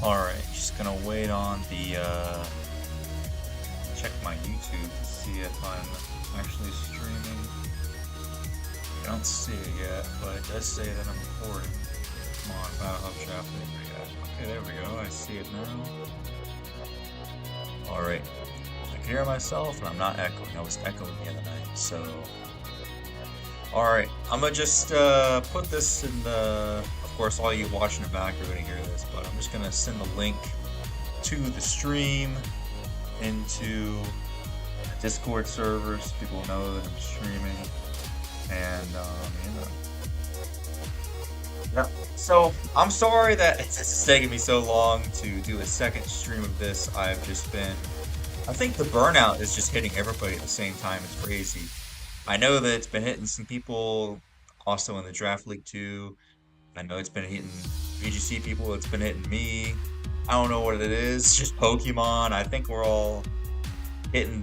Alright, just gonna wait on the, check my YouTube to see if I'm actually streaming. I don't see it yet, but it does say that I'm recording. Come on, Battle Draft League. Okay, there we go, I see it now. Alright, I can hear myself and I'm not echoing. I was echoing the other night, so... Alright, I'm gonna just put this in the... Of course, all you watching the back are gonna hear this, but I'm just gonna send the link to the stream into the Discord server so people know that I'm streaming. And, yeah. So, I'm sorry that it's taking me so long to do a second stream of this. I've just been... I think the burnout is just hitting everybody at the same time. It's crazy. I know that it's been hitting some people also in the Draft League too. I know it's been hitting VGC people. It's been hitting me. I don't know what it is. It's just Pokemon. I think we're all hitting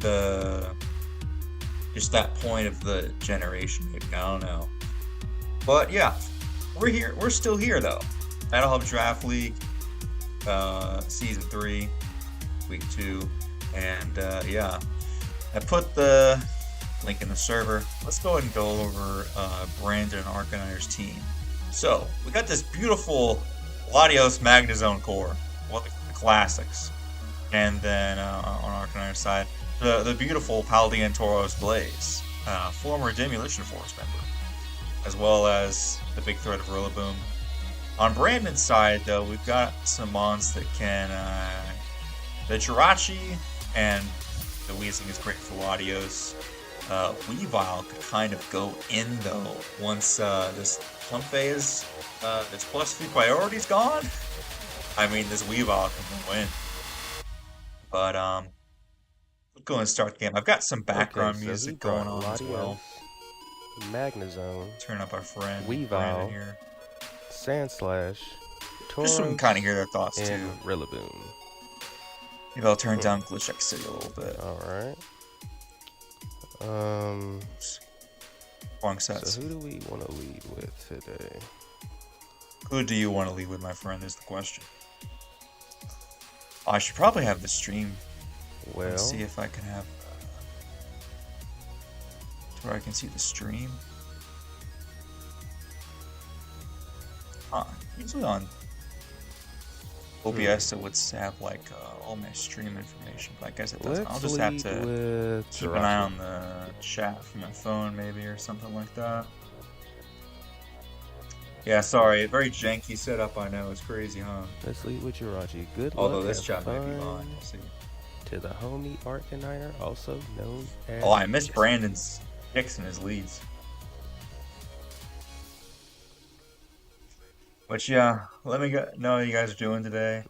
just that point of the generation. Maybe I don't know. But yeah, we're here. We're still here though. Battle Hub Draft League, Season 3, Week 2, and yeah, I put the link in the server. Let's go ahead and go over Brandon and Arcanire's team. So, we got this beautiful Latios Magnezone core, one of the classics. And then on Arcanire's side, the beautiful Paldean Tauros Blaze, former Demolition Force member, as well as the big threat of Rillaboom. On Brandon's side, though, we've got some mons that can... the Jirachi and the Weezing is great for Latios. Weavile could kind of go in though once this pump phase, this +3 priority's gone. I mean, this Weavile can win. But let's go and start the game. I've got some background music going on as well. Magnezone, Turn up our friend Weavile here. Sandslash, Just so we can kind of hear their thoughts and too. Rillaboom. Maybe I'll turn down Glitch X City a little bit. Alright. Wrong sets. So who do we want to lead with today? Who do you want to lead with, my friend, is the question. Oh, I should probably have the stream. Well, Let's see if I can have where I can see the stream. Usually on OBS it would have like all my stream information, but I guess it doesn't. I'll just have to keep an eye on the chat from my phone maybe or something like that. Yeah, sorry, very janky setup, I know, it's crazy, huh? Let's lead with Jirachi. Good luck. Although this chat might be on, we'll see. To the homie Arcanine, also known as... Oh, I missed Brandon's picks and his leads. But yeah, let me know what you guys are doing today.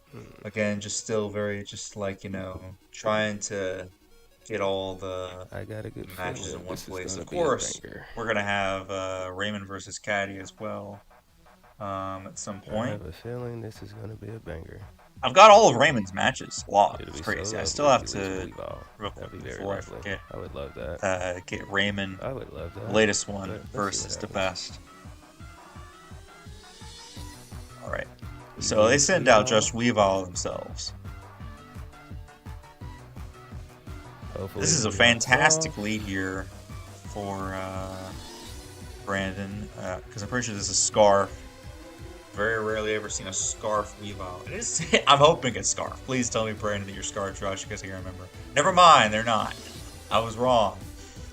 Again, just still very, just like, you know, trying to get all the matches in one place. Of course, we're going to have Raymond versus Caddy as well at some point. I have a feeling this is going to be a banger. I've got all of Raymond's matches locked. It's crazy. I still have to, real quick before I forget, I would love that. Get Raymond, I would love that. The latest one versus the best. Alright, so they send out just Weavile themselves. Hopefully this is a fantastic lead here for Brandon, because I'm pretty sure this is Scarf. Very rarely ever seen a Scarf Weavile. It is. I'm hoping it's Scarf. Please tell me, Brandon, that you're Scarf, Josh, because I can't remember. Never mind, they're not. I was wrong.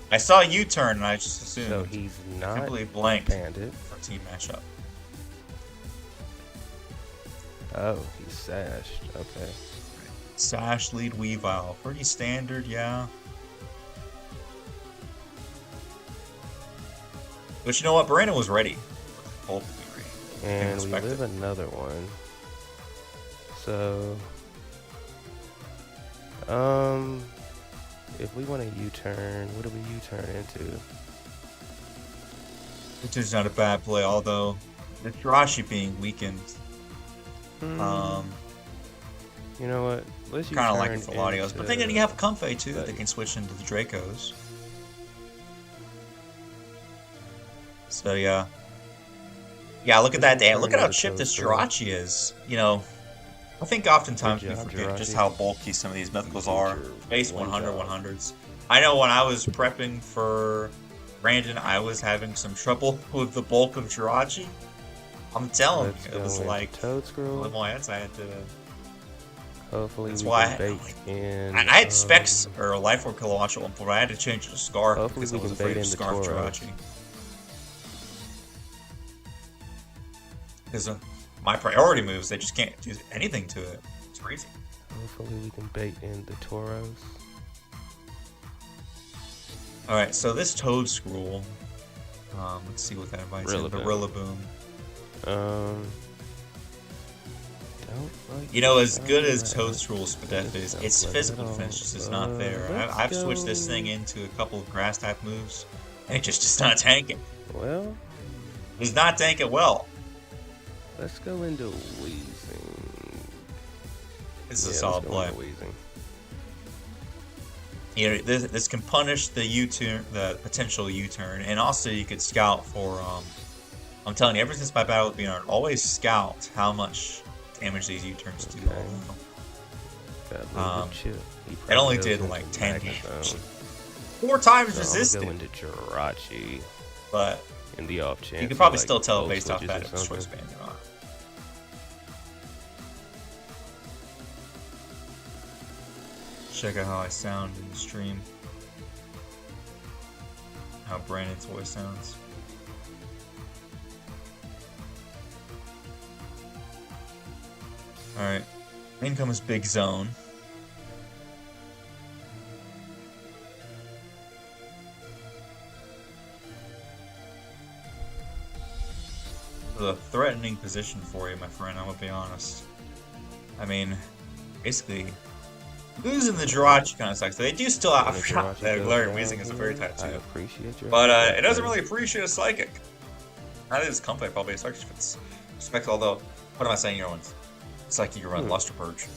I saw a U-turn and I just assumed. So he's not completely blanked banded for team matchup. Oh, he's sashed. Okay. Sash lead Weavile. Pretty standard, yeah. But you know what? Brandon was ready. Hopefully ready. And we live another one. So, if we want to U-turn, what do we U-turn into? U-turn's not a bad play, although the Jirachi being weakened. You know what? Let's kind of like it for Latios, but then you have Comfey too that can switch into the Dracos. So yeah, look at that damn! Look at how chipped this Jirachi is. You know, I think Good oftentimes we job, forget just Jirachi. how bulky some of these You mythicals did are. your Base one 100, job. 100s. I know when I was prepping for Brandon, I was having some trouble with the bulk of Jirachi. I'm telling Let's you, it was go into like Toad Scroll. Limoyeds. I had to. Hopefully That's we why can bait like, in. I had Specs or Life Orb Kilowatt at one point, but I had to change it to Scarf Hopefully because I we was can afraid bait of in the Scarf Tauros. Jirachi. Because my priority moves, they just can't do anything to it. It's crazy. Hopefully we can bait in the Tauros. Alright, so this Toad Scroll, let's see what that invites in. The Rillaboom. Um, don't like You know, the as sound good of as that. Toad Scroll Spadef is, its Don't like it physical at all. defense just is not there. Let's I've go. switched this thing into a couple of grass type moves, and it just does not tank it. Well, It does not tank it well. let's go into Wheezing. This is a Yeah, solid let's go play. into Wheezing. You know, this can punish the U-turn, the potential U-turn, and also you could scout for. I'm telling you, ever since my battle with Beanard, always scout how much damage these U-turns do. Okay. Got a little bit chip. It only did like 10 damage. 4 times so resisted. I'm gonna go into Jirachi But in the off chance. you can probably like, still tell Volt based off Switches that or if it's choice something. band or not. Check out how I sound in the stream. How Brandon's voice sounds. Alright. In comes Big Zone. It's a threatening position for you, my friend, I'm gonna be honest. I mean, basically, losing the Jirachi kind of sucks. They do still have that Galarian Weezing is a very tight I too. appreciate your But help, it doesn't buddy. really appreciate a Psychic. I think this company probably expects if it's respect, although, what am I saying, your Psychic, you run Luster Purge.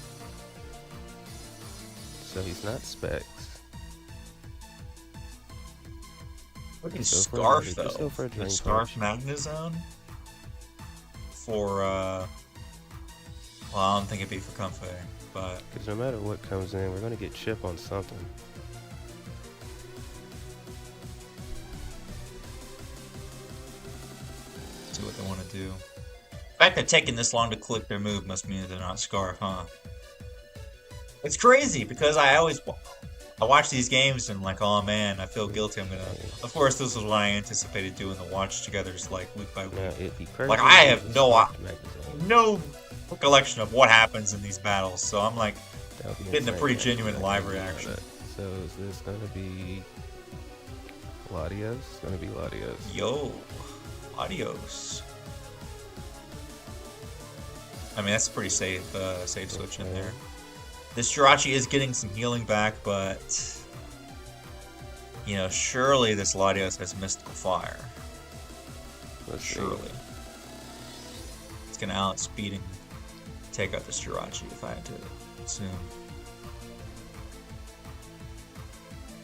So he's not Specs. Look at Just go Scarf, for- just go though. for a The Drain Scarf Punch. Magnezone? For, well, I don't think it'd be for Comfey, but... Because no matter what comes in, we're going to get chip on something. See what they want to do. The fact that taking this long to click their move must mean that they're not Scarf, huh? It's crazy, because I watch these games and like, oh man, I feel guilty. I'm gonna. Of course, this is what I anticipated doing the watch togethers like week by week. Now, if he Like I have curses no Magnezone, no recollection of what happens in these battles, so I'm like that would be getting a insane, pretty man. genuine live Yeah, reaction. So is this going to be Latios? It's going to be Latios. Yo, adios. I mean, that's a pretty safe switch in there. This Jirachi is getting some healing back, but you know, surely this Latios has Mystical Fire. Let's see. Surely. It's gonna outspeed and take out this Jirachi if I had to assume.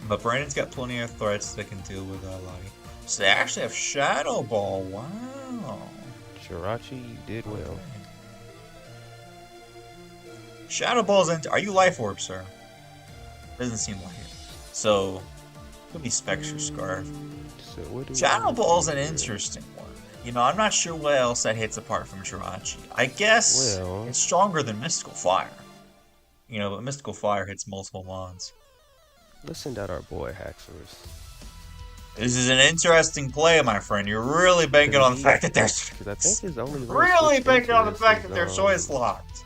But Brandon's got plenty of threats that can deal with Lottie. So they actually have Shadow Ball. Wow. Jirachi, you did well. Okay. Shadow Ball's into. Are you Life Orb, sir? Doesn't seem like it. So, could be Spectre Scarf. So what do Shadow we Ball's do an here? interesting one. You know, I'm not sure what else that hits apart from Jirachi. I guess Well- it's stronger than Mystical Fire. You know, but Mystical Fire hits multiple mons. Let's send out our boy Haxorus. This is an interesting play, my friend. You're really banking on the fact that there's Because I think his only real really switch banking on the into fact this that they're is, choice locked.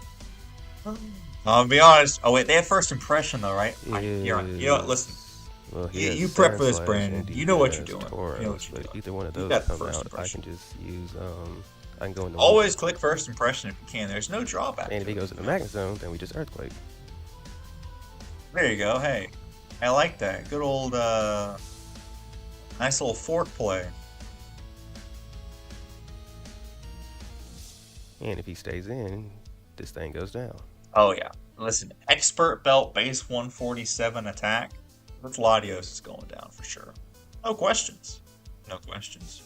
I'll be honest. Oh wait, they have first impression though, right? You're right. You know what? Listen. Well, he You- has you prep for this, Sandslash Brandon. and You know what he you're has doing. You Tauros, know what you're but doing. either one of You those got the come first out, I impression. can just use I can go into Always click first impression if you can. There's no drawback. and if he goes to the Magnezone, then we just Earthquake. There you go. Hey, I like that. Good old, nice little fork play. And if he stays in, this thing goes down. Oh yeah. Listen, expert belt base 147 attack. With Latios is going down for sure. No questions. No questions.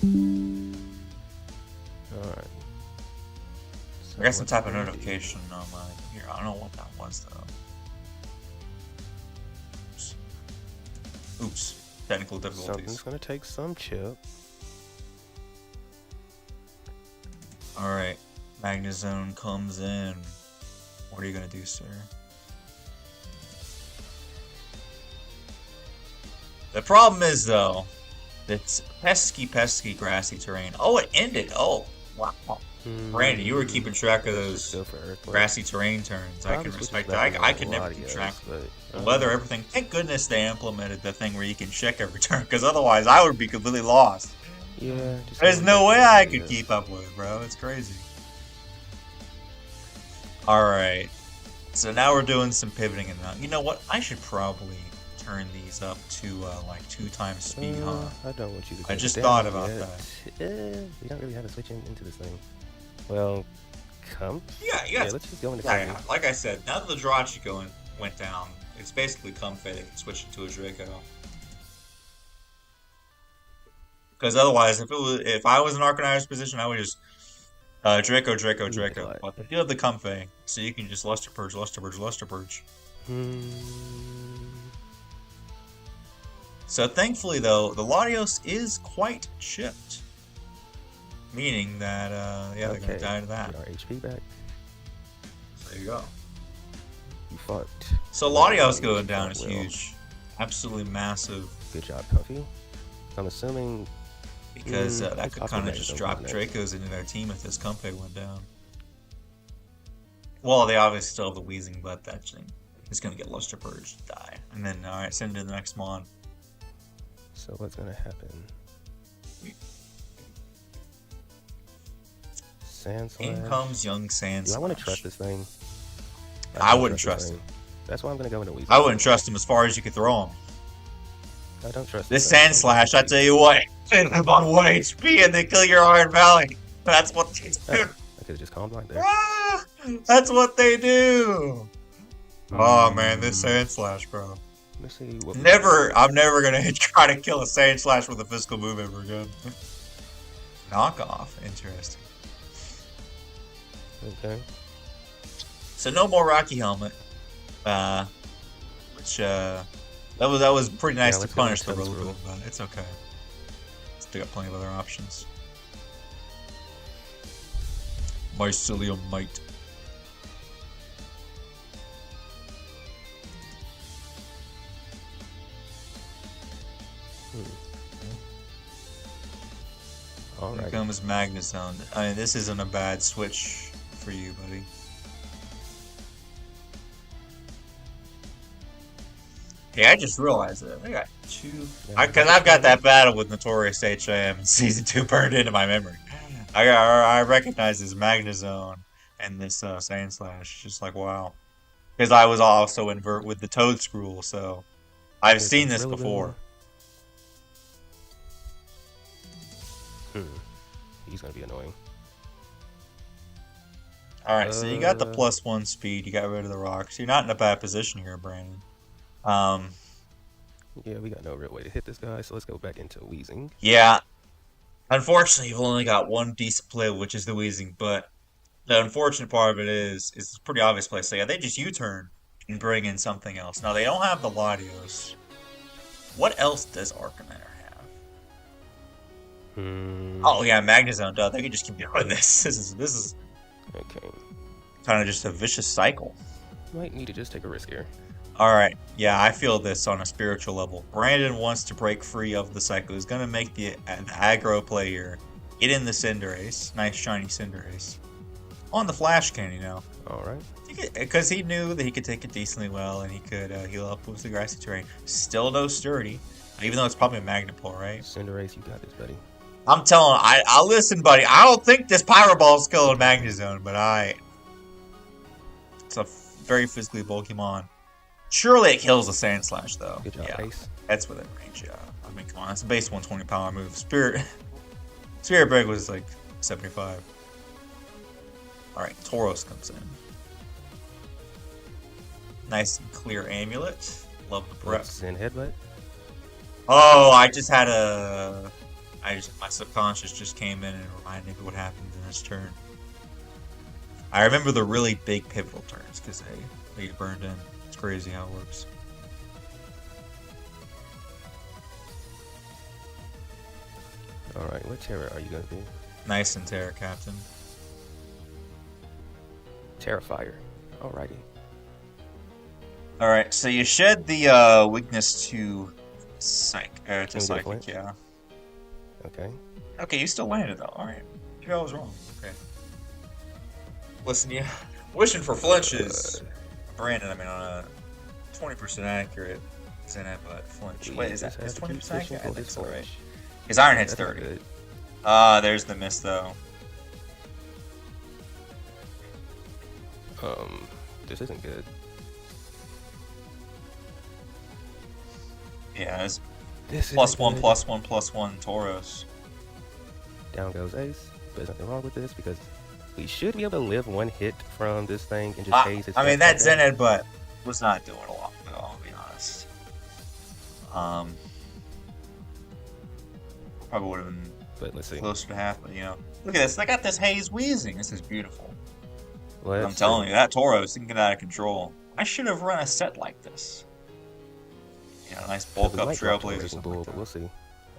Alright. I got some type of notification on my here. I don't know what that was though. Oops. Technical difficulties. Something's gonna take some chip. Alright. Magnezone comes in. What are you gonna do, sir? The problem is though, it's pesky grassy terrain. Oh, it ended. Oh, wow. Brandon, you were keeping track of those grassy terrain turns. I can respect that. I could never keep track of the weather, everything. Thank goodness they implemented the thing where you can check every turn, because otherwise I would be completely lost. Yeah. There's no way I could keep up with it, bro. It's crazy. Alright. So now we're doing some pivoting and that. You know what? I should probably turn these up to like 2 times speed, huh? I don't want you to. I just thought about that. We don't really have to switch into this thing. Well, come. Yeah. Let's just go into. Yeah. Like I said, now that the Jirachi went down, it's basically comfy. They can switch it to a Draco. Because otherwise, if I was in Arcanire's position, I would just Draco. But they do have the comfy, so you can just Luster Purge. So thankfully, though, the Latios is quite chipped. Meaning that, they're going to die to that. Get our HP back. So there you go. You fought. So Latios going down is huge. Absolutely massive. Good job, Comfy. I'm assuming... Because that could kind of just drop Dracos into their team if this Comfy went down. Well, they obviously still have the Wheezing, but that thing is going to get Luster Purge to die. And then, alright, send it to the next Mon. So what's going to happen? Sand Slash. In comes young Sand Slash. Do I want to trust this thing? I wouldn't trust him. That's why I'm going to go into Weezing. I wouldn't trust him as far as you could throw him. I don't trust this Sand Slash, I tell you what, they live on 1 HP and they kill your Iron Valley. That's what they do. I could have just calmed right there. That's what they do. Oh man, this Sand Slash, bro. Let's see what I'm never gonna try to kill a Sand Slash with a physical move ever again. Knockoff, interesting. Okay. So no more Rocky Helmet, which that was pretty nice to punish the Rillaboom, but it's okay. Still got plenty of other options. Mycelium Might. Here comes Magnezone. I mean, this isn't a bad switch for you, buddy. Hey, I just realized that I got 2. Because I've got that battle with Notorious HM in Season 2 burned into my memory. I recognize this Magnezone and this Sand Slash. Just like, wow. Because I was also invert with the Toad Scroll, so I've seen this before. He's gonna be annoying. Alright, so you got the +1 speed, you got rid of the rocks. You're not in a bad position here, Brandon. Yeah, we got no real way to hit this guy, so let's go back into Weezing. Yeah. Unfortunately, you've only got one decent play, which is the Weezing, but the unfortunate part of it is it's a pretty obvious play. So yeah, they just U-turn and bring in something else. Now, they don't have the Latios. What else does Arcanine have? Oh yeah, Magnezone, duh. They can just keep doing this. This is okay. Kind of just a vicious cycle. Might need to just take a risk here. Alright, yeah, I feel this on a spiritual level. Brandon wants to break free of the cycle. He's going to make the aggro play here. Get in the Cinderace. Nice shiny Cinderace. On the Flash Candy now. Alright. Because he knew that he could take it decently well and he could heal up with the grassy terrain. Still no Sturdy. Even though it's probably a Magnapole, right? Cinderace, you got this, buddy. I'm telling I'll listen, buddy. I don't think this Pyro Ball's killing Magnezone, but it's a very physically bulky Mon. Surely it kills the Sand Slash, though. Good job, yeah, Ace. That's within range, yeah. I mean, come on, it's a base 120 power move. Spirit Break was like 75. Alright, Tauros comes in. Nice and clear Amulet. Love the breath. Zen Headbutt. Oh, I just had a My subconscious just came in and reminded me what happened in this turn. I remember the really big pivotal turns because they get burned in. It's crazy how it works. Alright, what terror are you gonna be? Nice and Terra, Captain. Terrifier. Alrighty. Alright, so you shed the weakness to psychic, yeah. Okay. Okay, you still landed though. Alright. Maybe I was wrong. Okay. Listen, yeah. Wishing for flinches. Brandon, I mean, on a 20% accurate Zenith, but flinch. Wait, is 20% accurate? I think so, right? His iron hit's 30. There's the miss though. This isn't good. Yeah, it's This +1, +1, +1 Tauros. Down goes Ace, but there's nothing wrong with this because we should be able to live one hit from this thing and just haze its I mean, death that Zenith butt was not doing a lot, though, I'll be honest. Probably would have been But let's see. closer to half, but you know. Look at this, they got this haze wheezing. This is beautiful. I'm See. telling you, that Tauros can get out of control. I should have run a set like this. Yeah, nice bulk up Trailblazer or something like that. But we'll see.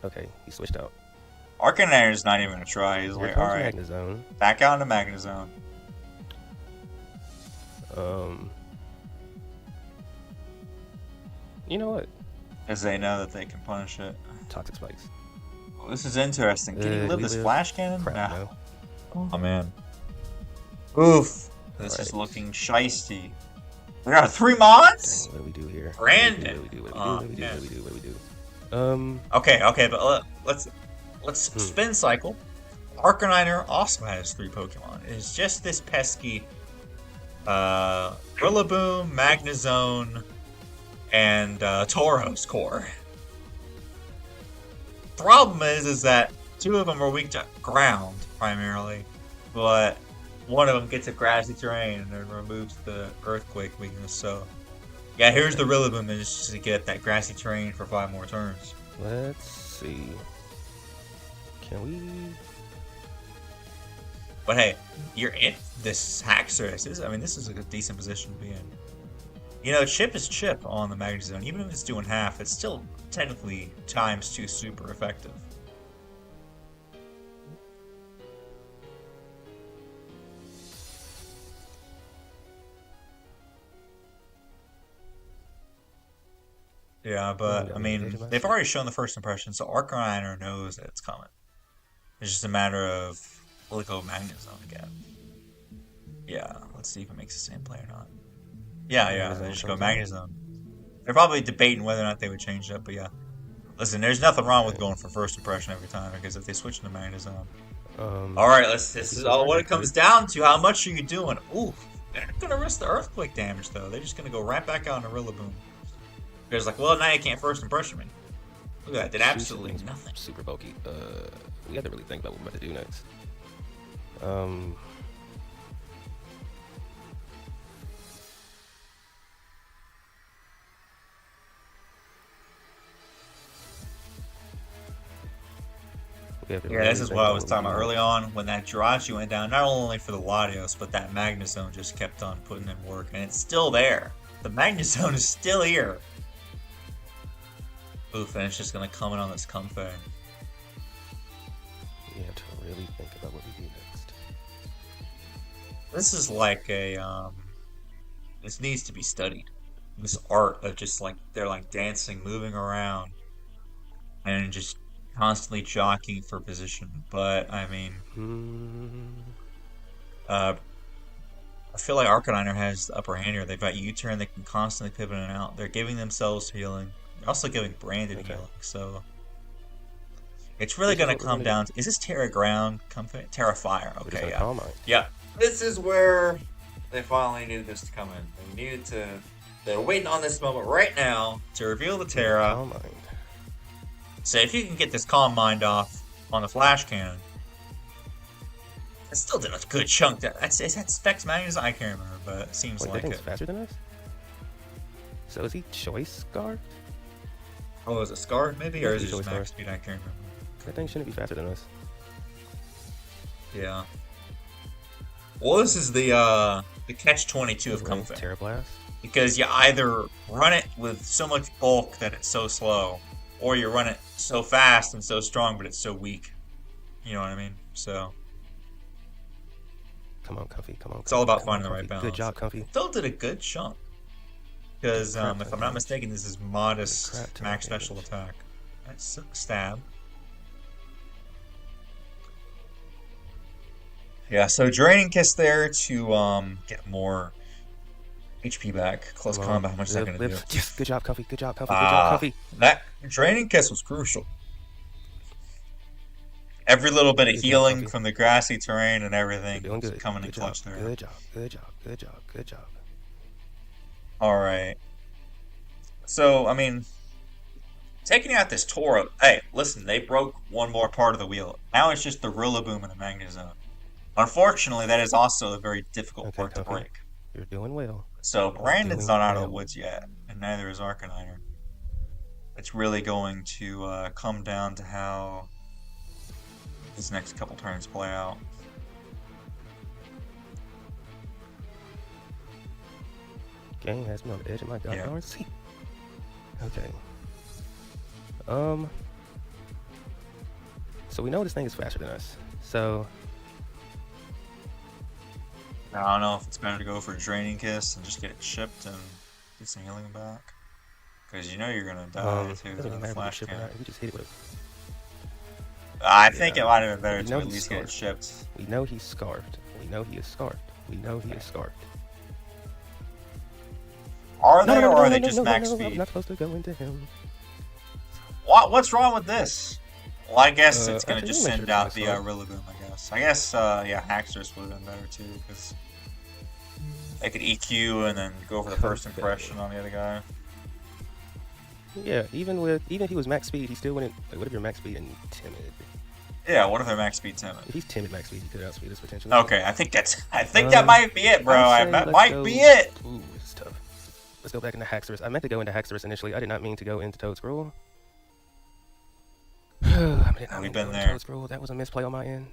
Okay, he switched out. Arcanizer's not even gonna try. He's like, alright, Magnezone. back out into Magnezone. You know what? Because they know that they can punish it. Toxic Spikes. Well, this is interesting. Can you live this flash cannon? Crap, No. no. Oh man. Oof. This is looking shiesty. We got 3 mods? Dang, what do we do here? Brandon. What do we do? Oh, What do we do? Okay, but let's spin cycle. Arcaniner also has 3 Pokemon. It's just this pesky Rillaboom, Magnezone, and Tauros core. Problem is that 2 of them are weak to ground primarily, but one of them gets a grassy terrain and then removes the earthquake weakness. So, yeah, here's the Rillaboom is just to get that grassy terrain for 5 more turns. Let's see. Can we? But hey, you're in this Haxorus. I mean, this is a decent position to be in. You know, chip is chip on the Magnezone. Even if it's doing half, it's still technically ×2 super effective. Yeah, but I mean, they've already shown the first impression, so Arcaniner knows that it's coming. It's just a matter of will it go Magnezone again? Yeah, let's see if it makes the same play or not. Yeah, they just go Magnezone. They're probably debating whether or not they would change it up, but yeah. Listen, there's nothing wrong with going for first impression every time because if they switch into Magnezone. Alright, this is all what it comes down to. How much are you doing? Ooh, they're not gonna risk the earthquake damage though. They're just gonna go right back out on a Rillaboom. There's like, well, now you can't first impression me. Look at that, did absolutely nothing. Super bulky. We have to really think about what we're about to do next. Yeah, this is what I was talking about early on when that Jirachi went down. Not only for the Latios, but that Magnezone just kept on putting in work, and it's still there. The Magnezone is still here. Oof, and it's just gonna come in on this Comfey. We have to really think about what we do next. This is like a this needs to be studied. This art of just like they're like dancing, moving around, and just constantly jockeying for position. But I mean, I feel like Arcaniner has the upper hand here. They've got U-turn. They can constantly pivot in and out. They're giving themselves healing. They're also giving Brandon healing. So it's really going to come down to, is this Terra Ground? Terra Fire. Okay, yeah. Yeah. This is where they finally needed this to come in. They needed to, they're waiting on this moment right now to reveal the Terra. So if you can get this Calm Mind off on the Flash Cannon, it still did a good chunk. Is that Specs Magnus? I can't remember, but it seems like it. Faster than us? So is he Choice Scarf? Oh, is it Scarred maybe? Or is it just Max Speed? I can't remember. That thing shouldn't be faster than us. Yeah. Well, this is the catch-22 of Comfort. Terra Blast. Because you either run it with so much bulk that it's so slow, or you run it so fast and so strong but it's so weak. You know what I mean? So come on, Comfy. Come on. It's all about come finding on, the right balance. Good job, Comfy. Phil did a good chunk. Because if I'm not mistaken, this is modest max special attack. That's stab. Yeah, so draining kiss there to get more HP back. Close combat, how much is that gonna do? Yes, good job, Comfy. Good job, Comfy. Good job, Comfy. That draining kiss was crucial. Every little bit of healing from the grassy terrain and everything was coming in clutch there. Good job, good job, good job, good job. Alright. So, I mean, taking out this Toro, hey, listen, they broke one more part of the wheel. Now it's just the Rillaboom and the Magnezone. Unfortunately, that is also a very difficult part to break. You're doing well. So, Brandon's not out of the woods yet, and neither is Arcaniner. It's really going to come down to how his next couple turns play out. Game has me on the edge of my goddamn seat. Okay. So we know this thing is faster than us. So I don't know if it's better to go for a Draining Kiss and just get it shipped and get some healing back. Because you know you're gonna die to the flash cannon. We just hit it with I think it might have been better to at least get it shipped. We know he's scarfed. We know he is scarfed. We know he is scarfed. Are they, or are they just max speed? I'm not supposed to go into him. What's wrong with this? Well, I guess it's gonna just send out the Rillaboom, I guess. I guess, yeah, Haxorus would have been better too, because they could EQ and then go for the first impression on the other guy. Yeah, even if he was max speed, he still wouldn't. Like, what if you're max speed and timid? Yeah, what if they're max speed timid? If he's timid max speed, he could outspeed us potentially. Okay, I think that might be it, bro. That might be it. Ooh, this is tough. Let's go back into Haxorus. I meant to go into Haxorus initially. I did not mean to go into Toad Scroll. We've been there. Toad Scroll. That was a misplay on my end.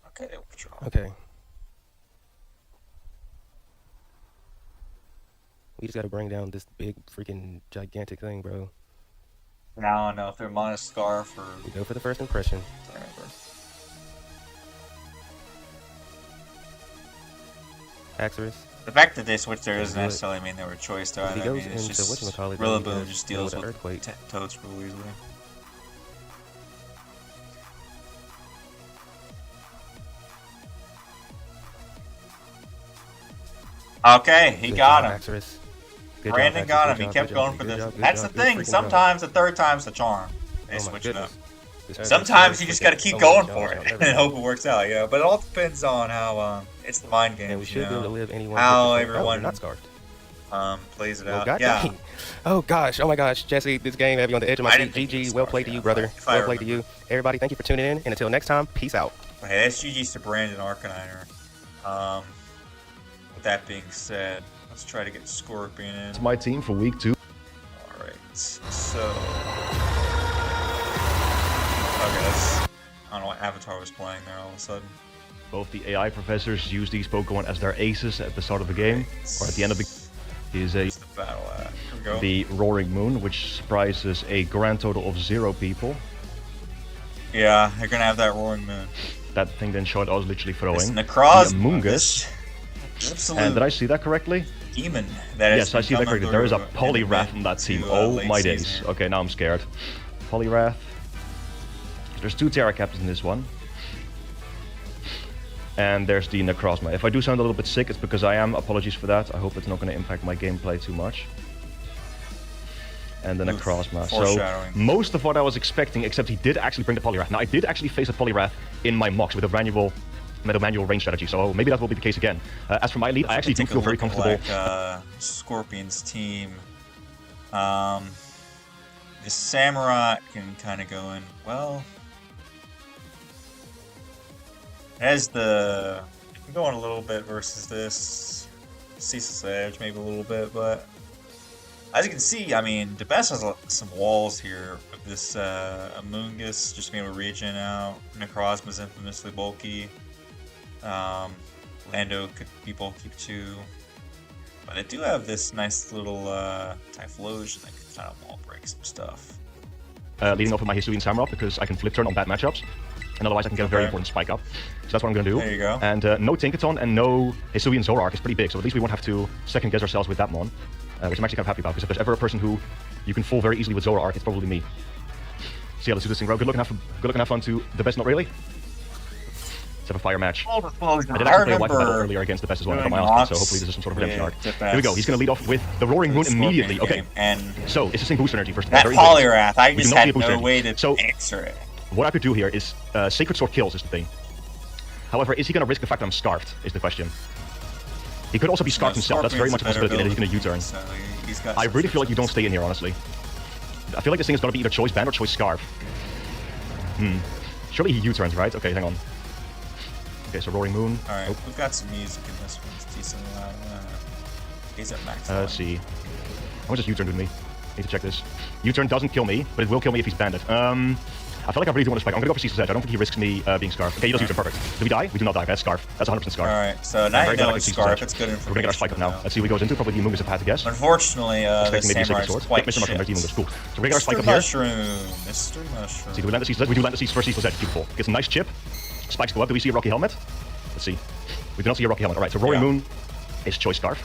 Okay, withdraw. Okay. We just gotta bring down this big, freaking, gigantic thing, bro. Now I know if they're minus Scarf or... We go for the first impression. Haxorus. The fact that they switched there doesn't necessarily mean they were choice though. I mean, it's just Rillaboom just deals with Earthquake. Toads real easily. Okay, he got him. Haxorus. Brandon got him. He kept going for this. That's the thing. Sometimes the third time's the charm. They switch it up. Sometimes you just got to keep going for it and hope it works out. Yeah, but it all depends on how it's the mind game. We should be able to live anyone. How everyone plays it out. Yeah. Oh gosh. Oh my gosh, Jesse, this game have you on the edge of my seat. GG. Well played to you, brother. Well played to you. Everybody, thank you for tuning in. And until next time, peace out. Hey, that's GG's to Brandon Arcaniner. With that being said, let's try to get Scorpion in. It's my team for week 2. Alright, so... Okay, I don't know what Avatar was playing there all of a sudden. Both the AI professors use these Pokemon as their aces at the start of the game, or at the end of the game. Is the battle Here we go. The Roaring Moon, which surprises a grand total of 0 people. Yeah, they're gonna have that Roaring Moon. That thing then showed I was literally throwing. It's Necroz. Mungus. And did I see that correctly? Demon. Yes, I see that correctly. There is a Poliwrath on that team. Oh my days. Okay, now I'm scared. Poliwrath. There's 2 Terra Captains in this one. And there's the Necrozma. If I do sound a little bit sick, it's because I am. Apologies for that. I hope it's not going to impact my gameplay too much. And the Necrozma. So, most of what I was expecting, except he did actually bring the Poliwrath. Now, I did actually face a Poliwrath in my mocks with a manual range strategy, so maybe that will be the case again. As for my lead, I actually do feel very comfortable. Scorpion's team. The Samurai can kind of go in. Well, as the I'm going a little bit versus this Ceaseless Edge, maybe a little bit, but As you can see, I mean, the best has some walls here with this Amoongus just being able to regen out. Necrozma's infamously bulky. Lando could be bulky too. But I do have this nice little Typhlosion that could kind of wall break some stuff. Leading off with my Hisuian Samurott because I can flip turn on bad matchups. And otherwise I can get a very important spike up. So that's what I'm going to do. There you go. And no Tinkaton and no Hisuian Zoroark is pretty big. So at least we won't have to second guess ourselves with that mon. Which I'm actually kind of happy about. Because if there's ever a person who you can fool very easily with Zoroark, it's probably me. So yeah, let's do this thing, bro. Good luck and have fun to the best, not really. Let's have a fire match. I did actually play a wipe battle earlier against the best as well, I got my ass kicked, so hopefully this is some sort of redemption arc. Here we go, he's going to lead off with the Roaring Moon immediately. Okay, so it's the same boost energy first of all. That Poliwrath, I just had no way to answer it. What I could do here is, Sacred Sword kills is the thing. However, is he going to risk the fact that I'm scarfed, is the question. He could also be scarfed himself, that's very much a possibility that he's going to U-turn. I really feel like you don't stay in here, honestly. I feel like this thing is going to be either choice band or choice scarf. Surely he U-turns, right? Okay, hang on. Okay, so Roaring Moon. Alright, we've got some music in this one. It's decent. He's at max. Let's see. How much does U-turn do to me? Need to check this. U-turn doesn't kill me, but it will kill me if he's banded. I feel like I really do want to spike. I'm gonna go for Ceasel's Edge. I don't think he risks me being scarf. Okay, he does U-turn, perfect. Do we die? We do not die. That's scarf. That's 100% scarf. Alright, so now you know it's scarf. It's good information. We're gonna get our spike up now. Let's see what he goes into. Probably the Amoongus if I had to guess. Unfortunately, this Samurai is quite Mr. Mushroom, there's the Amoongus. Cool. So we're gonna get our spike up here. Mr. Mushroom. See, do we land the Ceasel's Edge? We do land the Ceasel's first Ceasel's Edge. Beautiful. Gets a nice chip. Spikes go up. Do we see a Rocky Helmet? Let's see. We do not see a Rocky Helmet. Alright, so Roaring Moon is choice scarf.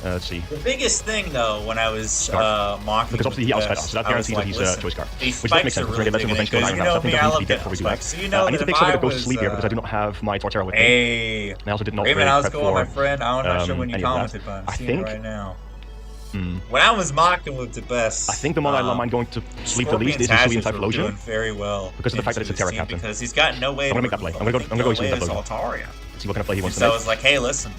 Let's see. The biggest thing, though, when I was mocking because obviously he outsped us, so that guarantees that he's choice scarf. Which doesn't make sense. We're going to get revenge go Iron Mouse. I think that needs to be dead before we do that. I need to take something to go to sleep here because I do not have my Torterra with me. Hey. I also did not Raymond, how's it going, my friend? I'm not sure when you commented, but I'm seeing it right now. When I was mocking with the best, I think the one I'm going to sleep the least is Hisuian Typhlosion. Very well. Because of the fact that it's a Terra Captain. Because he's got no way. I'm gonna make that play. I'm gonna go Hisuian Typhlosion. See what kind of play he wants to make. So it's like, hey, listen.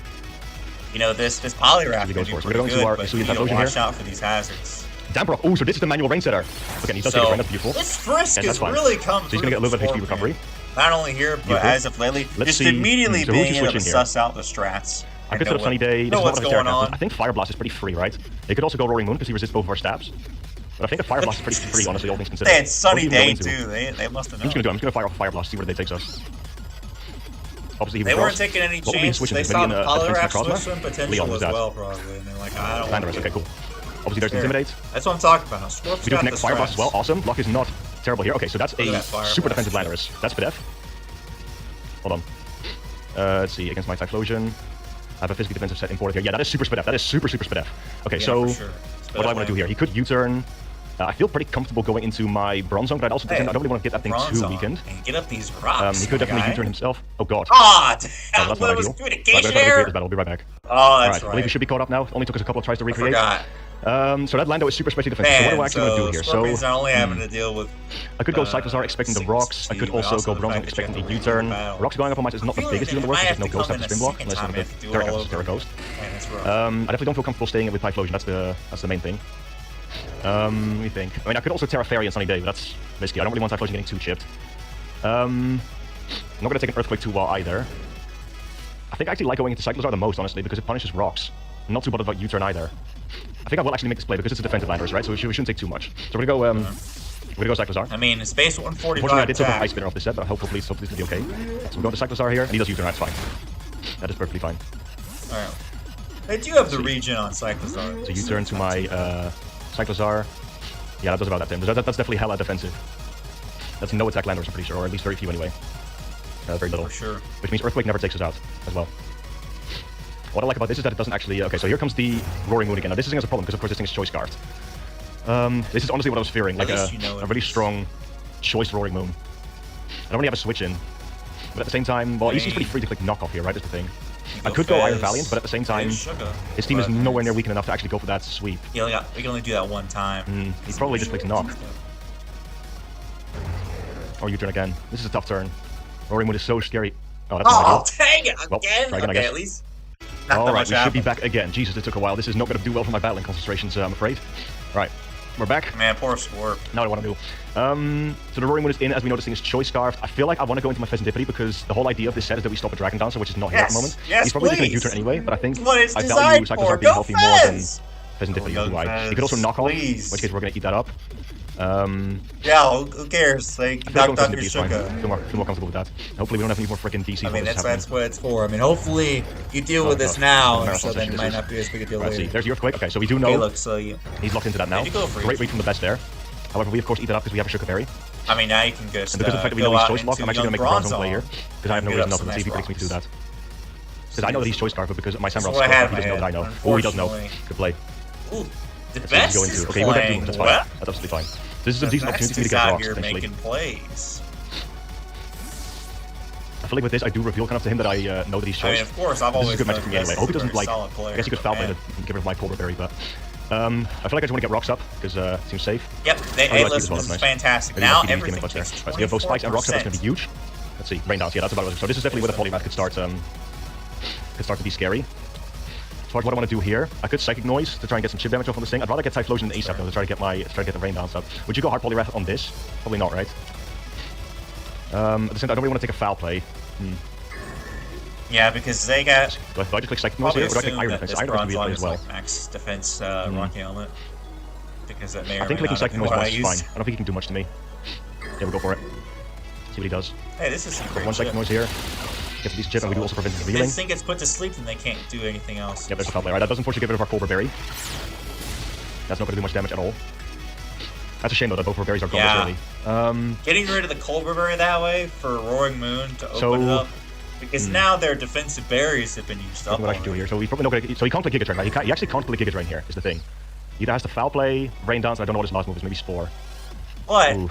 You know, this Poliwrath is we're going to our Hisuian Typhlosion here. Watch out for these hazards. Damprock. Oh, so this is the manual rain setter. Okay, he does take his rain. That's beautiful. This Frisk is really coming. So he's going to get a little bit of HP recovery. Not only here, but as of lately, just immediately being able to suss out the strats. I could set up Sunny Day. Know what's going on. I think Fire Blast is pretty free, right? They could also go Roaring Moon because he resists both of our stabs. But I think the Fire Blast is pretty free, honestly, all things considered. They had Sunny Day too. They must have known. I'm just going to fire off a Fire Blast, see where they takes us. Obviously, they weren't taking any chances. They saw the Poliwrath switch potential as well, probably. And they're like, I don't want to. Okay, cool. Obviously, there's Intimidate. That's what I'm talking about. We do connect Fire Blast as well. Awesome. Luck is not terrible here. Okay, so that's a super defensive Landorus. That's Pidef. Hold on. Let's see, against my Typhlosion. I have a physically defensive set imported here. Yeah, that is super Spidef. That is super Spidef. Okay, so what do I want to do here? He could U-turn. I feel pretty comfortable going into my Bronze Zone, but I'd also pretend I don't really want to get that thing too weakened. Get up these rocks. He could definitely U-turn himself. Oh god. Ah, damn. That's not ideal. I'll be right back. Oh, that's right. I believe we should be caught up now. It only took us a couple of tries to recreate. I forgot. So that Lando is super specially defensive. So what do I actually want to do here? So not only having to deal with. I could go Cyclozar expecting the rocks. I could also go Bronze Zone expecting a U-turn. Rocks going up on my is not the biggest deal in the world because there's no Ghost after Spin Block unless you have Terra Ghost. I definitely don't feel comfortable staying with Typhlosion. That's the main thing. Let me think. I mean, I could also Terra Fairy and Sunny Day, but that's risky. I don't really want Typhlosion getting too chipped. I'm not going to take an Earthquake too well either. I think I actually like going into Cyclozar the most, honestly, because it punishes rocks. I'm not too bothered about U-turn either. I think I will actually make this play because it's a defensive Landorus, right? So we shouldn't take too much. So we're going to go Cyclozar. I mean, it's base 145. Unfortunately, I did take an Ice Spinner off this set, but hopefully it's going to be okay. So we're going to Cyclozar here, and he does U-turn. That's fine. That is perfectly fine. Alright. They do have the regen on Cyclozar. So U-turn to my Cyclozar. Yeah, that does about that to him. That's definitely hella defensive. That's no attack Landorus, I'm pretty sure, or at least very few anyway. Very little. For sure. Which means Earthquake never takes us out as well. What I like about this is that it doesn't actually... Okay, so here comes the Roaring Moon again. Now this thing has a problem because of course this thing is choice scarfed. This is honestly what I was fearing, like a really strong choice Roaring Moon. I don't really have a switch in. But at the same time, well, he's pretty free to click knockoff here, right? That's the thing. I could go Iron Valiant, but at the same time, his team is nowhere near weakened enough to actually go for that sweep. Yeah, we can only do that one time. He probably just clicks knock. Or U-turn again. This is a tough turn. Roaring Moon is so scary. Oh, that's not dang it! Again? Well, okay, at least. Alright, we should be back again. Jesus, it took a while. This is not going to do well for my battling concentrations, I'm afraid. Right, we're back. Man, poor Swarp. Now what I want to do. So the Roaring Moon is in, as we know this thing is choice scarfed. I feel like I want to go into my Pheasantipity because the whole idea of this set is that we stop a Dragon Dancer, which is not here at the moment. Yes, he's probably just going to U-turn anyway, but I think I value Cyclozar being healthy more than Peasant did, but he UI. He could also knock off, in which case we're gonna eat that up. Yeah, who cares? Like, knocked off your sugar. Feel more comfortable with that. Hopefully we don't have any more freaking DC. I mean, that's what it's for. I mean, hopefully you deal with this now, so then it might not be as big a deal later. See, there's the Earthquake. Okay, so we do know. Okay, look, so he's locked into that now. Great read from the best there. However, we of course eat that up because we have a Sugar Berry. I mean, now you can just and because of the fact that we know he's choice locked, I'm actually gonna make a bronze play here because I have no reason not to see if he predicts me to do that. Because I know that he's choice scarf, but because my Samurai's scarf, he doesn't know that I know. Oh, he does know. Good play. Ooh, the best is okay, we're gonna do that's fine. That's absolutely fine. This is a decent opportunity for me to get rocks, essentially. Making plays. I feel like with this, I do reveal kind of to him that I know that he's choice. I mean, of course, I've always. This is a good matchup for me anyway. I hope he doesn't like. I guess he could foul play to get rid of my Cobra Berry, but. I feel like I just want to get rocks up because it seems safe. Yep, this is fantastic. Now everything takes 24%. Right, so we have both spikes and rocks up. That's going to be huge. Let's see, rain dance. Yeah, that's about it. So this is definitely where the polymath could start to be scary. As far as what I want to do here, I could psychic noise to try and get some chip damage off on this thing. I'd rather get Typhlosion than ASAP though to try to get the rain dance up. Would you go hard polymath on this? Probably not, right? At the same time, I don't really want to take a foul play. Yeah, because they got. Do I just click psychic noise here, or do I click iron defense? Iron defense would be as well. Like max defense rocky helmet. Because that may I think clicking psychic noise once is fine. I don't think he can do much to me. Yeah, we'll go for it. See what he does. Hey, this is some great one psychic noise here. Get these chip, and we do also prevent revealing. If this thing gets put to sleep, then they can't do anything else. Yeah, there's a foul play. Right, that does unfortunately get rid of our Cobra Berry. That's not going to do much damage at all. That's a shame though that both our berries are gone early. Getting rid of the Cobra Berry that way for Roaring Moon to open it up. Because now their defensive berries have been used up. What I should do here. So he's probably not going to. So he can't play Giga Drain, right? He actually can't play Giga Drain here. Is the thing. He either has to foul play, rain dance. And I don't know what his last move is. Maybe Spore. But on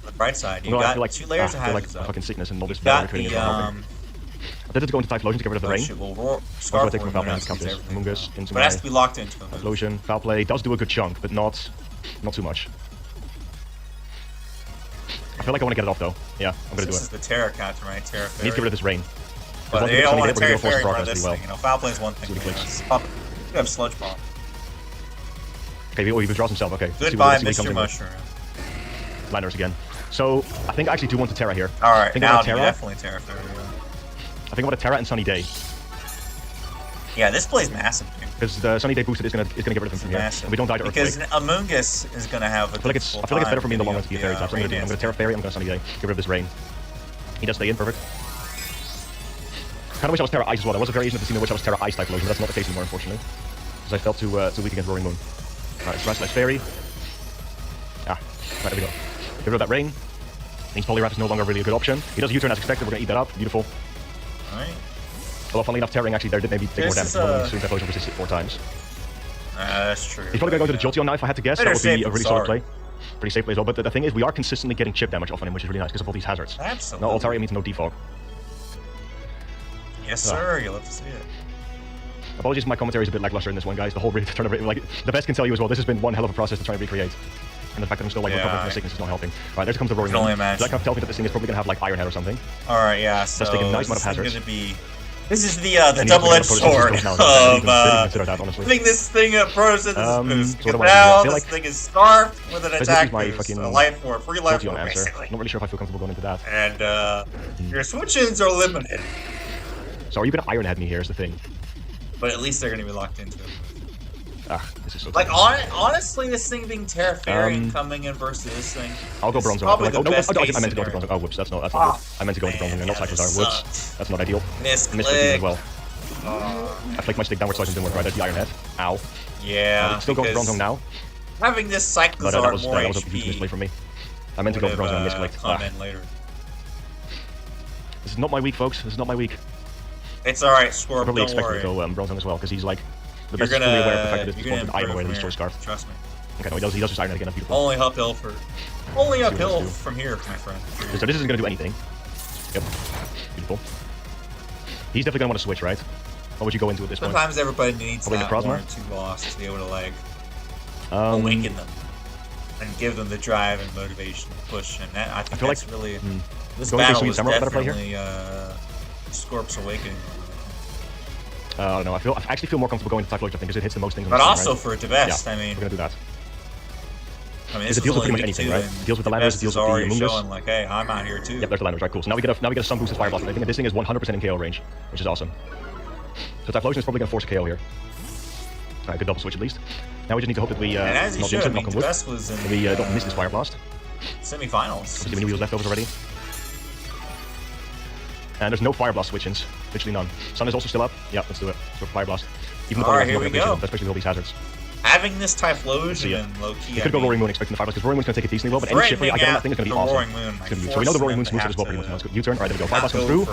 the bright side, you got like 2 layers of hazards. Like fucking sickness and all this. Got the I did it to go into Typhlosion to get rid of the rain. Scarf take from foul play into Mungus into but it has to be locked into him. Typhlosion, foul play does do a good chunk, but not too much. I feel like I want to get it off though. Yeah, I'm gonna do it. This is the Terra Captain, right? Terra Fairy. Need to get rid of this rain. But they don't want to Terra Fairy for this thing. You know, foul play is one thing. You have Sludge Bomb. Okay, he withdraws himself. Okay. Goodbye, Mr. Mushroom. Liners again. So I think I actually do want to Terra here. All right, now definitely Terra Fairy. I think I want to Terra and Sunny Day. Yeah, this plays massive, dude. Because the Sunny Day boosted is gonna get rid of him from here. And we don't die to Earthquake. Because Amoonguss is gonna have a I feel like it's better for me in the long run to be a fairy type. So I'm gonna Terra Fairy, I'm gonna Sunny Day. Get rid of this rain. He does stay in, perfect. Kinda wish I was Terra Ice as well. There was a variation of the scene in which I was Terra Ice type Typhlosion, but that's not the case anymore, unfortunately. Because I felt too weak against Roaring Moon. Alright, Slash Fairy. Right, there we go. Get rid of that rain. Means Poliwrath is no longer really a good option. He does a U-turn as expected, we're gonna eat that up. Beautiful. Alright. Although funnily enough, Terraing actually there did maybe take more damage. Soon Typhlosion resisted 4 times. That's true. He's probably gonna go to the Jolteon now if I had to guess. That would be a really solid play. Pretty safe play as well. But the thing is, we are consistently getting chip damage off on him, which is really nice because of all these hazards. Absolutely. No Altaria means no defog. Yes, sir. You'll have to see it. Apologies if my commentary is a bit lackluster in this one, guys. The whole return of like the best can tell you as well. This has been one hell of a process to try and recreate. And the fact that I'm still like recovering from sickness is not helping. All right, there comes the Roaring Moon. That kind of tells me that this thing is probably gonna have like Iron Head or something. All right, yeah. So that's taking a nice amount of hazards. This is the double-edged sword of putting this thing at Frozen boost. Now this thing is scarfed with an attack boost, a life orb, free life orb, basically. I'm not really sure if I feel comfortable going into that. And your switch-ins are limited. So are you gonna Iron Head me here is the thing? But at least they're gonna be locked into it. This is so like honestly, this thing being Terra Fairy and coming in versus this thing. I'll go Bronze. Probably I meant to go into Bronze. Oh, whoops, that's not good. I meant to go into Bronze and not Cyclozar. Whoops, that's not ideal. Missed as well. I flicked my stick downward slice and didn't work right. That's the Iron Head. Ow. Yeah. Still going Bronze now. Having this Cyclozar that was more a huge misplay for me. I meant to go Bronze and I misclicked. Later. This is not my week, folks. This is not my week. It's alright, Scorp. I probably expected to go Bronze as well because he's like. The best is fully aware of the fact that it's going to Iron away with his Choice Scarf. Trust me. Okay, no, he does just Iron Head again. That's beautiful. Only uphill from here, my friend. So this isn't going to do anything. Yep. Beautiful. He's definitely going to want to switch, right? What would you go into at this point? Sometimes everybody needs that 1 or 2 bosses to be able to, like, awaken them. And give them the drive and motivation to push. And that, I think that's like, really... This battle is definitely Scorp's Awakening. I don't know. I actually feel more comfortable going to Typhlosion, I think, because it hits the most things on the screen, also right? for it to best, yeah, I mean... we're going to do that. I mean, it deals with pretty much anything, right? It deals with the landers, it deals with the Amoonguss. Like, hey, I'm out here too. Yep, there's the landers, right? Cool. So now we get a sun boosted Fire Blast. I think that this thing is 100% in KO range, which is awesome. So Typhlosion is probably going to force a KO here. Alright, good double switch at least. Now we just need to hope that we and as you not should, jinx I it, mean, knock on the wood. best was in We don't miss this Fire Blast. semifinals. Obviously, mini wheels leftovers already. And there's no Fire Blast switch-ins. Literally none. Sun is also still up. Yeah, let's do it. Let's go for Fire Blast. Even the Alright, here we go. Especially with all these hazards. Having this Typhlosion and low-key, You could go Roaring Moon expecting the Fire Blast, because Roaring Moon's going to take it decently well, but any ship I get on that thing is going to be awesome. Roaring Moon, It's gonna be, so we know the Roaring Moon smooths it as well pretty much now. Let's go U-turn. Alright, there we go. Fire Blast comes through.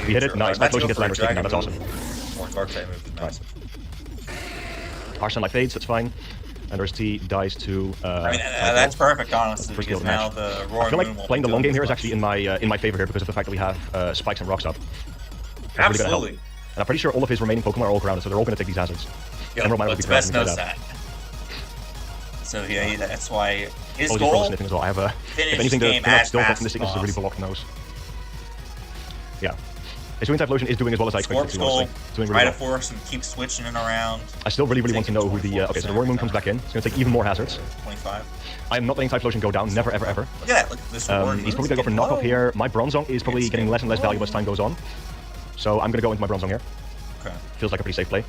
We hit it. Nice. Typhlosion gets landers taken now. That's awesome. More dark type move is massive. Our Sunlight fades, that's fine. And there's T dies to. I mean, that's perfect, honestly, because now the Roaring I feel Moon like playing the long game here is actually in my favor here because of the fact that we have Spikes and Rocks up. That's Absolutely. Really, and I'm pretty sure all of his remaining Pokemon are all grounded, so they're all going to take these hazards. Yeah, what's best knows that. So yeah, that's why his goal as well. I have a, if anything, the still from this thing is a really blocked nose. Yeah. His Wind Typhlosion is doing as well as I expected it to, honestly. Doing really well. Force and keep switching it around. I still really want to know who the... okay, so the Roaring Moon comes back in. It's going to take even more hazards. 25. I am not letting Typhlosion go down. Never, ever, ever. Look at that. Look at this. He's probably going to go for knockoff here. My Bronzong is probably getting less and less valuable as time goes on. So I'm going to go into my Bronzong here. Okay. Feels like a pretty safe play.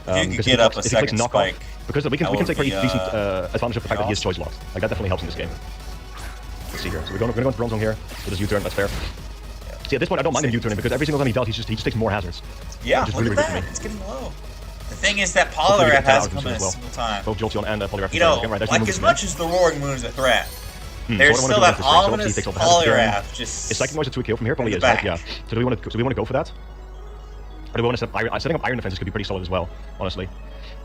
If you could get up a second spike, because we can take pretty decent advantage of the fact that he is choice locked. Like that definitely helps in this game. Let's see here. So we're going to go into Bronzong here. With his U-turn, that's fair. See, at this point, I don't mind him U-turning because every single time he does, he just takes more hazards. Yeah, look really at that. It's getting low. The thing is that Poliwrath has come in a single time. Both Jolteon and Poliwrath. You know, like as much as the Roaring Moon is a threat, there's still that ominous Poliwrath just... Is Psychic Noise a 2 kill from here? Probably is, right? Yeah. So do we want to go for that? Or do we want to set Iron... Setting up Iron Defense could be pretty solid as well, honestly.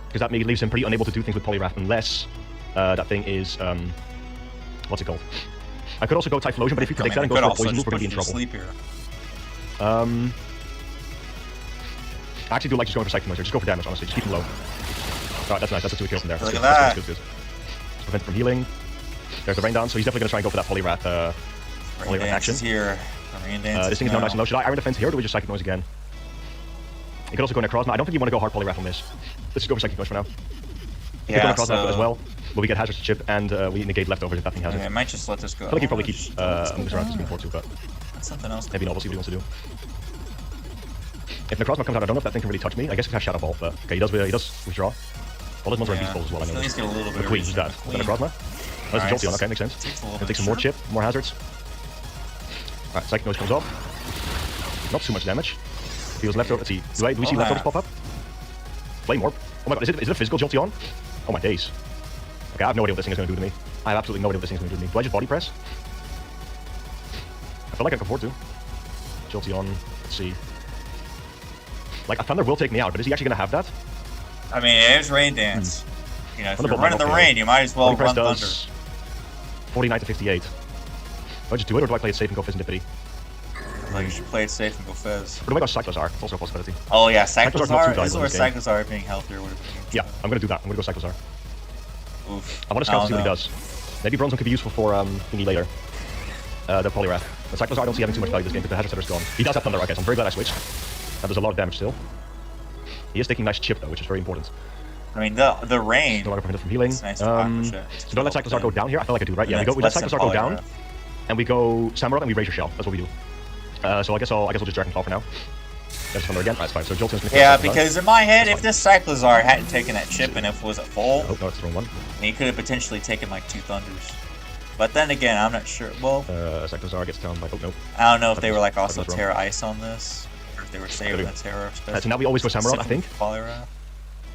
Because that maybe leaves him pretty unable to do things with Poliwrath unless that thing is... what's it called? I could also go Typhlosion, but if he predicts that and goes for a Poison Move, we're going to be in trouble. I actually do like just going for Psychic Noise here. Just go for damage, honestly. Just keep him low. Alright, that's nice. That's a 2 kill from there. Look at that. That's good. Prevent from healing. There's the Rain Down, so he's definitely going to try and go for that Poliwrath action. Here. This thing is now nice and low. Should I Iron Defense here, or do we just Psychic Noise again? You could also go Necrozma. I don't think you want to go hard Poliwrath on this. Let's just go for Psychic Noise for now. Yeah, so... as well. But we get Hazards to chip, and we negate leftovers if that thing has it. I might just let this go. I feel like he probably keeps moves around to Screen 4 too, but... That's something else. Maybe not, we'll see what he wants to do. If Necrozma comes out, I don't know if that thing can really touch me. I guess he has Shadow Ball, but... Okay, he does withdraw. All his ones are Beast Balls as well, I know. He's got a little bit of Queen, who's that? Is that Necrozma? Oh, that's Jolteon, okay, makes sense. Gonna take some more chip, more hazards. Alright, Psychic Noise comes off. Not too much damage. He was leftover. Let's see. Do we see leftovers pop up? Flame Orb. Oh my god, is it a physical Jolteon? Oh my days. Okay, I have no idea what this thing is going to do to me. I have absolutely no idea what this thing is going to do to me. Do I just body press? I feel like I can afford to. Jolteon. Let's see. Like, a Thunder will take me out, but is he actually going to have that? I mean, it's Rain Dance. You know, if you're running the rain, you might as well run Thunder. 49 to 58. Do I just do it, or do I play it safe and go Fizz and Dippity? Well, you should play it safe and go Fizz. But do I go Cyclozar? It's also a possibility. Oh yeah, Cyclozar? This is where Cyclozar being healthier would have been. Yeah, I'm going to do that. I'm going to go Cyclozar. Oof. I want to scout to see what he does. Maybe Bronzong could be useful for thingy later. The Poliwrath. But Cyclozar I don't see having too much value this game because the Hazard Setter's gone. He does have Thunder, okay, so I'm very glad I switched. That does a lot of damage still. He is taking nice chip though, which is very important. I mean, the rain. No longer prevented from healing. Nice so don't let Cyclozar go down here. I feel like I do, right? Yeah, we let Cyclozar go down, and we go Samurott and we Razor Shell. That's what we do. So I guess I'll just Dragon Claw for now. There's Thunder again. That's fine. So Jolteon's gonna. Yeah, because in my head, if this Cyclozar hadn't taken that chip and if it was at full, oh no, it's the wrong one. He could have potentially taken like 2 Thunders. But then again, I'm not sure. Well, Cyclozar gets down by no. I don't know if they were like also Terra Ice on this, or if they were saving the Terra. So now we always go Samurott, I think. Poliwrath.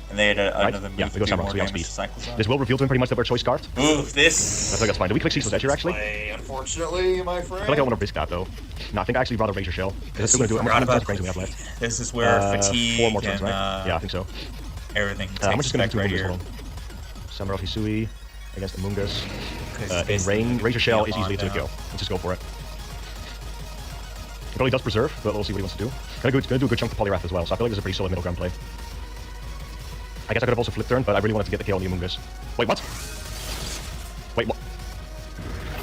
And they had another move to do more damage to Cyclozar. This will reveal to him pretty much that we're choice scarfed. Ooh, this... I think that's fine. Do we click Cecil's Edge here, actually? Unfortunately, my friend. I feel like I want to risk that, though. No, I think I actually rather Razor Shell. This is going to do it. This is where fatigue 4 more turns, right? Yeah, I think so. Everything I'm just going to do right 2 here. Samurott Hisui against Amoonguss. In rain, Razor Shell is easily to kill. Let's just go for it. He probably does Preserve, but we'll see what he wants to do. Gonna do a good chunk of Poliwrath as well, so I feel like this is a pretty solid middle ground play. I guess I could have also flipped turn, but I really wanted to get the kill on the Amoonguss. Wait, what? Wait, what?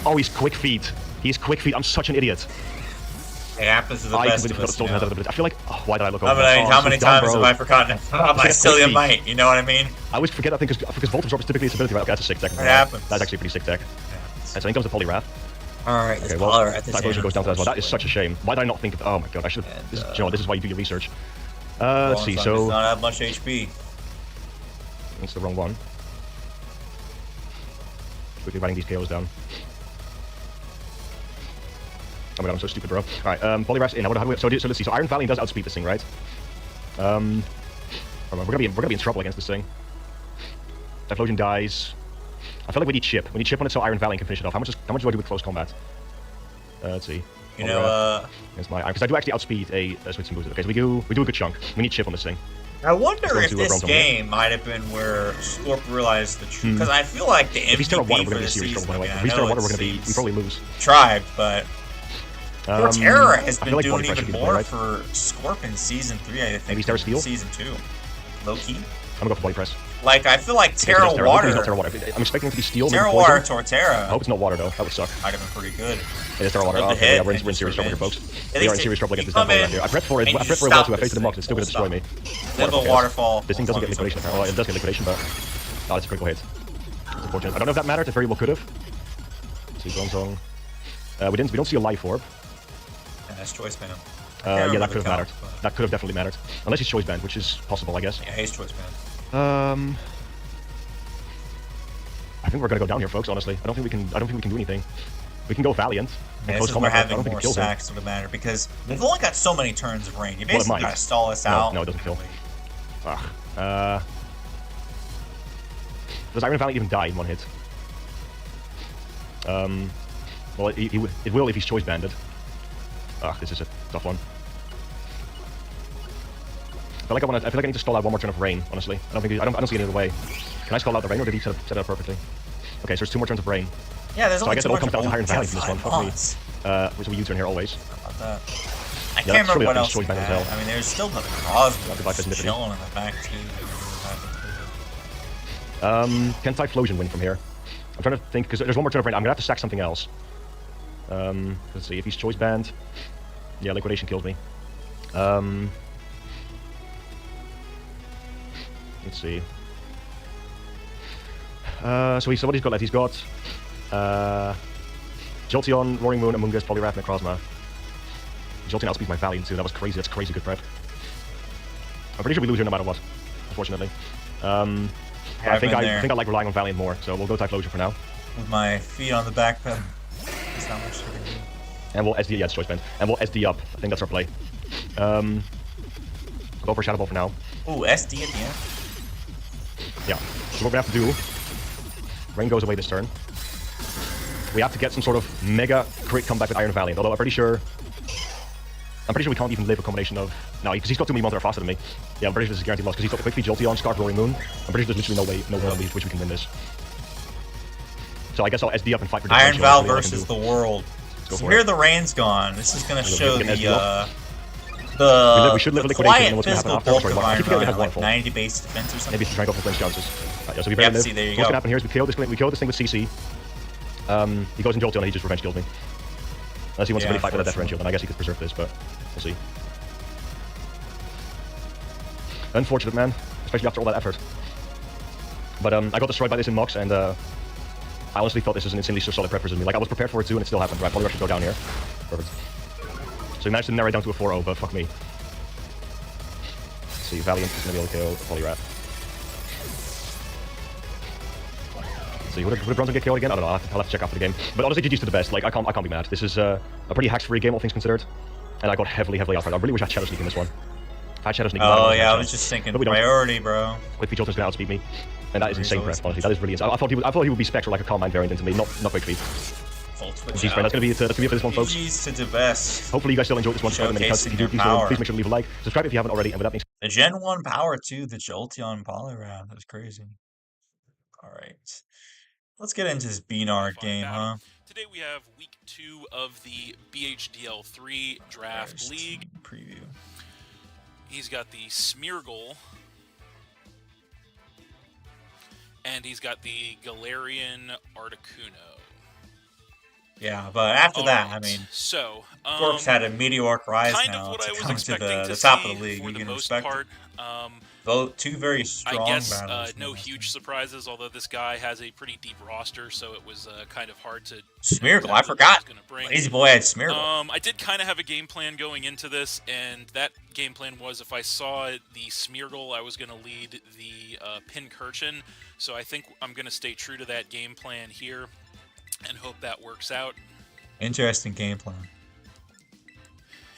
Oh, he's Quick Feet. He's Quick Feet. I'm such an idiot. It happens to the best of us, I feel like, oh, why did I look over? I mean, how many times have I forgotten about my Cilia Might? You know what I mean? I always forget that thing because Volt Absorb is typically its ability, right? Okay, that's a sick tech. It happens. That's actually a pretty sick tech. And so in comes the Poliwrath. Alright, okay, well, Typhlosion goes down to that as well. That is such a shame. Why did I not think of... Oh my god, I should have... This is why you do your research. Let's see, so... Does not have much HP. It's the wrong one. Quickly writing these KOs down. Oh my god, I'm so stupid, bro. Alright, Polyraph's in. So let's see. So Iron Valiant does outspeed this thing, right? We're gonna be in trouble against this thing. Typhlosion dies. I feel like we need chip. We need chip on it so Iron Valiant can finish it off. How much do I do with close combat? Let's see. You know, against my because I do actually outspeed a switch and boost. Okay, so we do a good chunk. We need chip on this thing. I wonder if this game might have been where Scorp realized the truth, because I feel like the MVP for the season. If he's Terra Water, we probably lose. Tribe, but Terra has been doing even more for Scorp in season 3. I think. Maybe Terra Steel. Season 2, low key. I'm gonna go for Body Press. Like, I feel like Terra Water. It's not Terra Water. I'm expecting it to be Steel. Terra Water, Torterra. I hope it's not Water though. That would suck. Might have been pretty good. It is Terra Water. Okay, yeah, we're in serious trouble here, folks. We are in serious trouble against this Devil right here. I prepped for it well too. I faced the Mox. It's still gonna destroy me. Devil Waterfall. This thing doesn't get liquidation. Well, it does get liquidation, but oh, it's a critical hit. It's unfortunate. I don't know if that mattered. It very well could have. Let's see, Bronzong. We don't see a life orb. Yeah, that's choice band. Yeah, that could have mattered. That could have definitely mattered. Unless he's choice banned, which is possible, I guess. Yeah, he's choice banned. I think we're gonna go down here, folks. Honestly, I don't think we can do anything. We can go Valiant. Yeah, this is where having more stacks would matter, because we've only got so many turns of rain. You basically gotta stall us out. No, it doesn't kill. Does Iron Valiant even die in one hit? Well, it will if he's choice banded. This is a tough one. I feel like I need to stall out one more turn of rain. Honestly, I don't see any other way. Can I stall out the rain, or did he set it up perfectly? Okay, so there's 2 more turns of rain. Yeah, there's only I guess it all comes down to Iron Valiant in this one. Fuck me. So we U-turn here always. About that. I can't remember what else. I mean, there's still the Cosmos chilling in the back too. Can Typhlosion win from here? I'm trying to think, because there's 1 more turn of rain. I'm gonna have to sack something else. Let's see if he's choice banned. Yeah, liquidation kills me. Let's see. So what he's got left? He's got Jolteon, Roaring Moon, Amoonguss, Poliwrath, Necrozma. Jolteon outspeeds my Valiant too. That was crazy. That's crazy good prep. I'm pretty sure we lose here no matter what, unfortunately. I think I like relying on Valiant more, so we'll go Typhlosion for now. With my feet on the back pedal. That's not much. And we'll SD, yeah, it's choice band. And we'll SD up. I think that's our play. I'll go for Shadow Ball for now. Ooh, SD at the end. Yeah. So what we have to do, rain goes away this turn. We have to get some sort of mega crit comeback with Iron Valiant, although I'm pretty sure we can't even live a combination of... No, because he's got too many monsters faster than me. Yeah, I'm pretty sure this is a guaranteed loss, because he's got the Quick Feed, Jolteon, Scarf, Roaring Moon. I'm pretty sure there's literally no way on which we can win this. So I guess I'll SD up and fight for Iron Val versus the world. So here the rain's gone. This is going to show the quiet physical bulk of Iron Val, like 90 base defense or something. Maybe try to go for flinch chances. Right, yeah, so we better live. There you What's going to happen here is we kill this thing with CC. He goes in Jolteon and he just revenge kills me. Unless he wants to really fight for that differential, then I guess he could preserve this, but we'll see. Unfortunate, man. Especially after all that effort. But I got destroyed by this in Mox, and I honestly thought this was an insanely solid prep for me. Like, I was prepared for it too, and it still happened. Right, Polyrush should go down here. Perfect. So he managed to narrow it down to a 4-0, but fuck me. Let's see, Valiant is going to be able to KO Polyrat. Let's see, would Bronzong get KO'd again? I don't know, I'll have to check after the game. But honestly, GG's to the best. Like, I can't be mad. This is a pretty hacks-free game, all things considered. And I got heavily outplayed. I really wish I had Shadow Sneak in this one. If I had Shadow Sneak, oh yeah, I was just thinking priority, bro. Quick Feed Jolteon's going to outspeed me. And that is insane prep, honestly. That is brilliant. I thought he would be Spectral, like a Calm Mind variant into me, not Quick Feed. GG's, friend. That's gonna be it for this one, folks. GG's to the best. Hopefully you guys still enjoyed this one. If you do, please make sure to leave a like. Subscribe if you haven't already. And with that being said, the Gen 1 power too, the Jolteon Poliwrath. That's crazy. Alright. Let's get into this Beanard game, huh? Today we have week 2 of the BHDL 3 Draft League. Preview. He's got the Smeargle. And he's got the Galarian Articuno. Yeah, but after that, I mean, so Gork's had a meteoric rise kind of now what to I was come to expecting to the top of see the league. for You the can most respect it. part. Both two very I strong guess battlers. no huge surprises, although this guy has a pretty deep roster, so it was kind of hard to know Smeargle, exactly I what forgot. he was gonna bring. Lazy Boy had Smeargle. I did kind of have a game plan going into this, and that game plan was if I saw the Smeargle, I was going to lead the Pincurchin. So I think I'm going to stay true to that game plan here and hope that works out. Interesting game plan.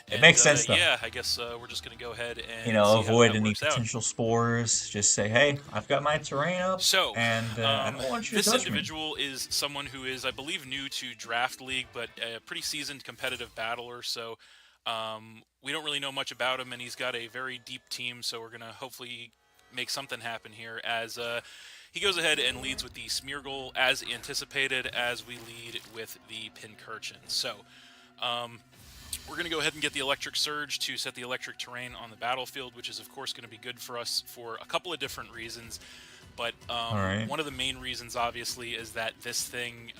It makes sense, though. Yeah, I guess we're just going to go ahead and you know, see avoid how that any works out. potential spores. Just say, hey, I've got my terrain up, So, and I don't want you to this touch individual is someone who is, I believe, new to Draft League, but a pretty seasoned competitive battler. So we don't really know much about him, and he's got a very deep team. So we're gonna hopefully make something happen here as he goes ahead and leads with the Smeargle as anticipated, as we lead with the Pincurchin. So we're going to go ahead and get the Electric Surge to set the electric terrain on the battlefield, which is, of course, going to be good for us for a couple of different reasons. But one of the main reasons, obviously, is that this thing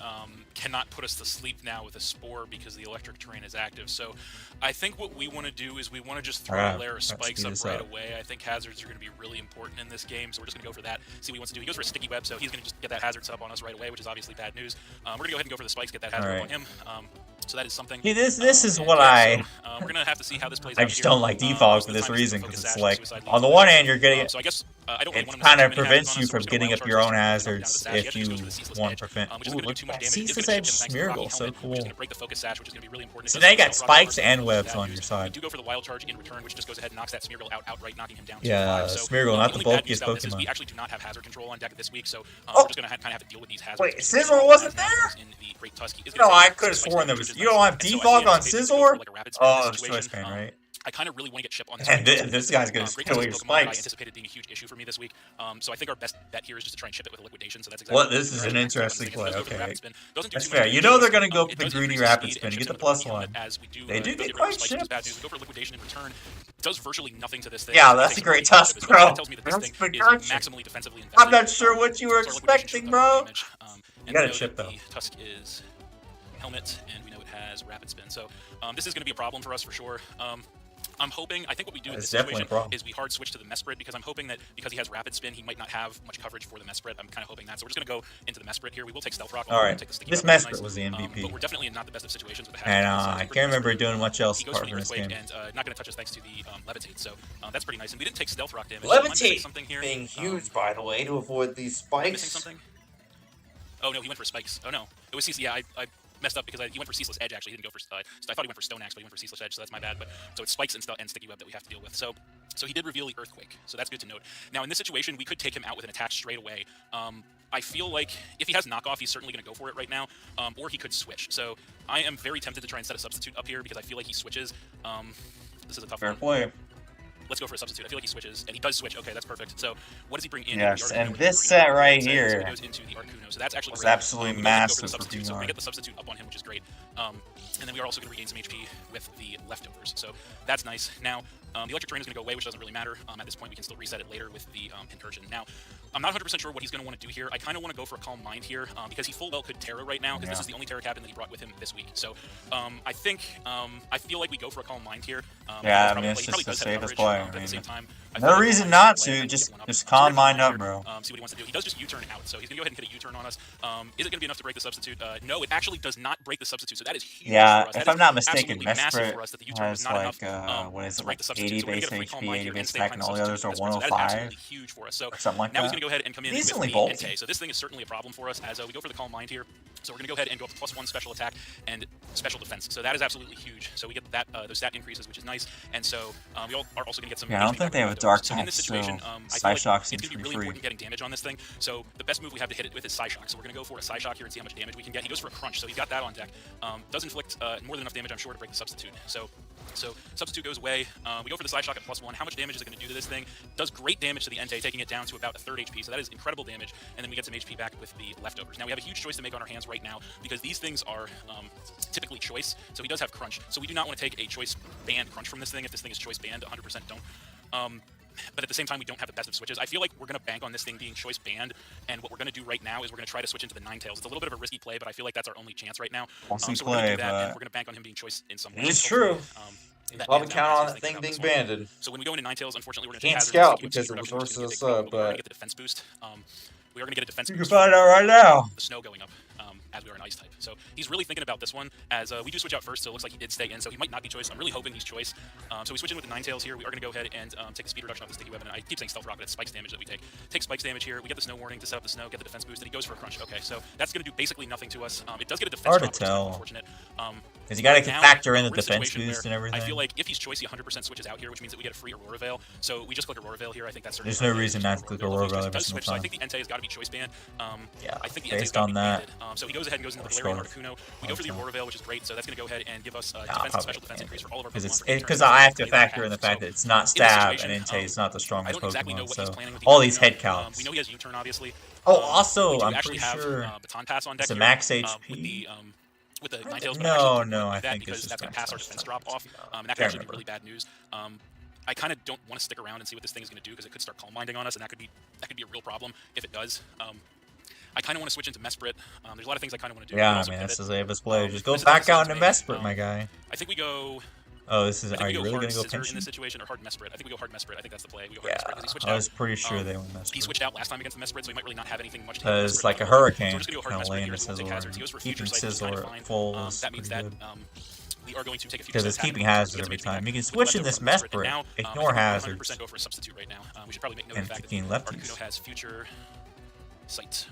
cannot put us to sleep now with a Spore because the electric terrain is active. So I think what we want to do is we want to just throw a layer of spikes up right away. I think hazards are going to be really important in this game, so we're just going to go for that, see what he wants to do. He goes for a Sticky Web, so he's going to just get that hazard sub on us right away, which is obviously bad news. We're going to go ahead and go for the spikes, get that hazard on him. So that is something. See, this is what we're going to have to see how this plays out. I just don't like defog for this reason, because it's like, on the one hand, you're getting so I guess I don't really it want kind of prevents you from getting up your own hazards if you want to prevent. Ooh, look at that Ceaseless Edge Smeargle, so cool. So now you got spikes and webs on your side. You do go for the wild charge in return, which just goes ahead and knocks that Smeargle out outright, knocking him down. Yeah, Smeargle, not the bulkiest Pokemon. We actually do not have hazard control on deck this week, so we're just going to kind of have to deal with these hazards. Wait, Scizor wasn't there? No, I could have sworn there was. You don't have defog on Scizor? Oh, it's Choice Band, right? I kind of really want to get Chip on this. And this guy's going to steal your spikes. I anticipated being a huge issue for me this week. So I think our best bet here is just to try and chip it with a liquidation. So that's exactly. Well, this is an interesting play. Okay, that's fair. You know they're going to go for the greedy rapid spin to get the +1. They do get quite chipped. Go for liquidation in return. Does virtually nothing to this thing. Yeah, that's a great tusk, bro. That's maximally defensively invested. I'm not sure what you were expecting, bro. You got a chip though. Tusk is helmet, and we know it has rapid spin. So this is going to be a problem for us for sure. I'm hoping, I think what we do in this situation is we hard switch to the Mesprit, because I'm hoping that because he has rapid spin, he might not have much coverage for the Mesprit. I'm kind of hoping that. So we're just going to go into the Mesprit here. We will take Stealth Rock. All right. This Mesprit was the MVP. But we're definitely not the best of situations with the and I can't remember doing much else apart from this game. And not going to touch us thanks to the Levitate. So that's pretty nice. And we didn't take Stealth Rock damage. Levitate something here. being huge, by the way, to avoid these spikes. Missing something? Oh, no, he went for spikes. Oh, no. It was CC. Yeah, I messed up because he went for Ceaseless Edge, actually. He didn't go for... so I thought he went for Stone Axe, but he went for Ceaseless Edge, so that's my bad. But so it's Spikes and Sticky Web that we have to deal with. So he did reveal the Earthquake, so that's good to note. Now, in this situation, we could take him out with an attach straight away. I feel like if he has knockoff, he's certainly going to go for it right now, or he could switch. So I am very tempted to try and set a substitute up here because I feel like he switches. This is a tough one. Fair play. Let's go for a substitute. I feel like he switches, and he does switch. Okay, that's perfect. So what does he bring in? Yes, and this set right here goes into the Articuno. So that's actually was absolutely massive for PR. So we're going to get the substitute up on him, which is great. And then we are also going to regain some HP with the leftovers. So that's nice. Now, the electric terrain is going to go away, which doesn't really matter. At this point, we can still reset it later with the Pincurchin. Now, I'm not 100% sure what he's going to want to do here. I kind of want to go for a Calm Mind here because he full well could Terra right now because this is the only Terra Captain that he brought with him this week. So I think, I feel like we go for a Calm Mind here. Yeah, I mean, it's just the safest play. I mean, no reason not to. Just Calm Mind up, bro. See what he wants to do. He does just U-turn out, so he's going to go ahead and hit a U-turn on us. Is it going to be enough to break the substitute? No, it actually does not break the substitute, so that is huge for us. If I'm not mistaken, Mesprit has like, what is it, like 80 base HP, 80 base attack, and all the others are 105, huge for us. So or something like now that. he's going to go ahead and come in with the Entei. So this thing is certainly a problem for us as we go for the Calm Mind here. So we're going to go ahead and go up to +1 special attack and special defense. So that is absolutely huge. So we get that those stat increases, which is nice. And so we are also going to get some. Yeah, I don't think they have a dark type. So in this situation, Psyshock seems it's going to be really important getting damage on this thing. So the best move we have to hit it with is Psyshock. So we're going to go for a Psyshock here and see how much damage we can get. He goes for a Crunch, so he's got that on deck. Does inflict more than enough damage, I'm sure, to break the substitute. So substitute goes away. We go for the Psyshock at +1. How much damage is it going to do to this thing? Does great damage to the Entei, taking it down to about a third HP. So that is incredible damage. And then we get some HP back with the leftovers. Now we have a huge choice to make on our hands right now because these things are typically choice. So he does have Crunch. So we do not want to take a choice banned Crunch from this thing. If this thing is choice banned, 100% don't. but at the same time, we don't have the best of switches. I feel like we're going to bank on this thing being choice banned, and what we're going to do right now is we're going to try to switch into the Ninetales. It's a little bit of a risky play, but I feel like that's our only chance right now. We're so we're going to do that, and we're going to bank on him being choice in some way. It's true. Probably count on that thing being banded. So when we go into Ninetales, unfortunately, we're going to can't scout because of the source of the sub, but we're going to get the defense boost. We are going to get a defense boost. You can find out right now. The snow going up. As we are an ice type. So he's really thinking about this one, as we do switch out first, so it looks like he did stay in, so he might not be choice. I'm really hoping he's choice. So we switch in with the Ninetales here. We are going to go ahead and take the speed reduction off the sticky weapon. I keep saying stealth rock, but it's spikes damage that we take. Take spikes damage here. We get the snow warning to set up the snow, get the defense boost, and he goes for a crunch. Okay, so that's going to do basically nothing to us. It does get a defense hard drop, to tell. Unfortunate. Because you got to factor in the defense boost and everything. I feel like if he's choice, he 100% switches out here, which means that we get a free Aurora Veil. So we just click Aurora Veil here. I think that's there's no reason not to click Aurora Veil every single time. So I think the Entei has got to be choice banned. Yeah, I think the based on that. So he goes ahead and goes into the Galarian Articuno. We go for the Aurora Veil, which is great. So that's going to go ahead and give us defense and special defense increase for all of our Pokemon. Because I have to factor in the fact that it's not stab and Entei is not the strongest Pokemon. So all these head counts. We know he has U-turn, obviously. Oh, also, I'm pretty sure Baton Pass on deck it's a max HP. With the Ninetales, no, I think because it's that's going to pass our defense drop off, and that could actually be really bad news. I kind of don't want to stick around and see what this thing is going to do because it could start calm minding on us, and that could be a real problem if it does. I kind of want to switch into Mesprit. There's a lot of things I kind of want to do. Yeah, man, this is Ava's play. Just go back out into Mesprit, my guy. I think we go. Oh, this is. Are you really gonna go pinch in this situation or hard Mesprit? I think we go hard Mesprit. I think that's the play. We go hard Mesprit because he switched out. I was pretty sure they went Mesprit. He switched out last time against the Mesprit, so he might really not have anything much to do. Because like a hurricane, so we're just gonna go hard Mesprit here. He won't take hazards. He goes for future sight. Sizzler full. That means that we are going to take a future because it's keeping hazards every time. You can switch in this Mesprit, ignore hazards. 100% go for a substitute right now. We should probably make note of the fact that Articuno has future sight.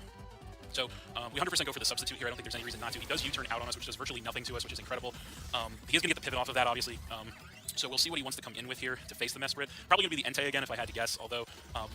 So we 100% go for the substitute here. I don't think there's any reason not to. He does U-turn out on us, which does virtually nothing to us, which is incredible. He is going to get the pivot off of that, obviously. So we'll see what he wants to come in with here to face the Mesprit. Probably going to be the Entei again, if I had to guess, although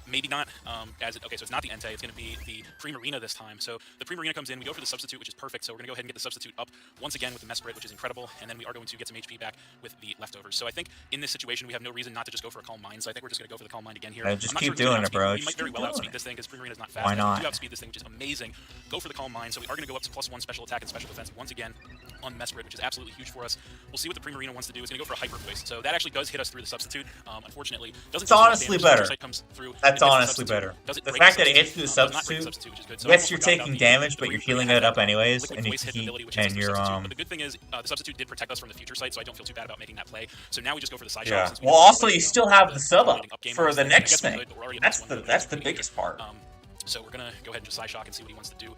maybe not. Okay, so it's not the Entei. It's going to be the Primarina this time. So the Primarina comes in. We go for the substitute, which is perfect. So we're going to go ahead and get the substitute up once again with the Mesprit, which is incredible. And then we are going to get some HP back with the leftovers. So I think in this situation, we have no reason not to just go for a Calm Mind. So I think we're just going to go for the Calm Mind again here. Just keep doing it, bro. We might very well outspeed this thing because Primarina is not fast. Why not? We do outspeed this thing, which is amazing. Go for the Calm Mind. So we are going to go up to +1 special attack and special defense once again on Mesprit, which is absolutely huge for us. We'll see what the Primarina wants to do. It's going to go for a Hyper Voice. So that actually does hit us through the substitute. Unfortunately, doesn't. It's honestly better. That's honestly better. The fact that it hits through the substitute. Yes, you're taking damage, but you're healing it up anyways, and you're But the good thing is the substitute did protect us from the future sight, so I don't feel too bad about making that play. So now we just go for the side shot. Well, also you still have the sub up for the next thing. That's the biggest part. So we're gonna go ahead and just side shock and see what he wants to do.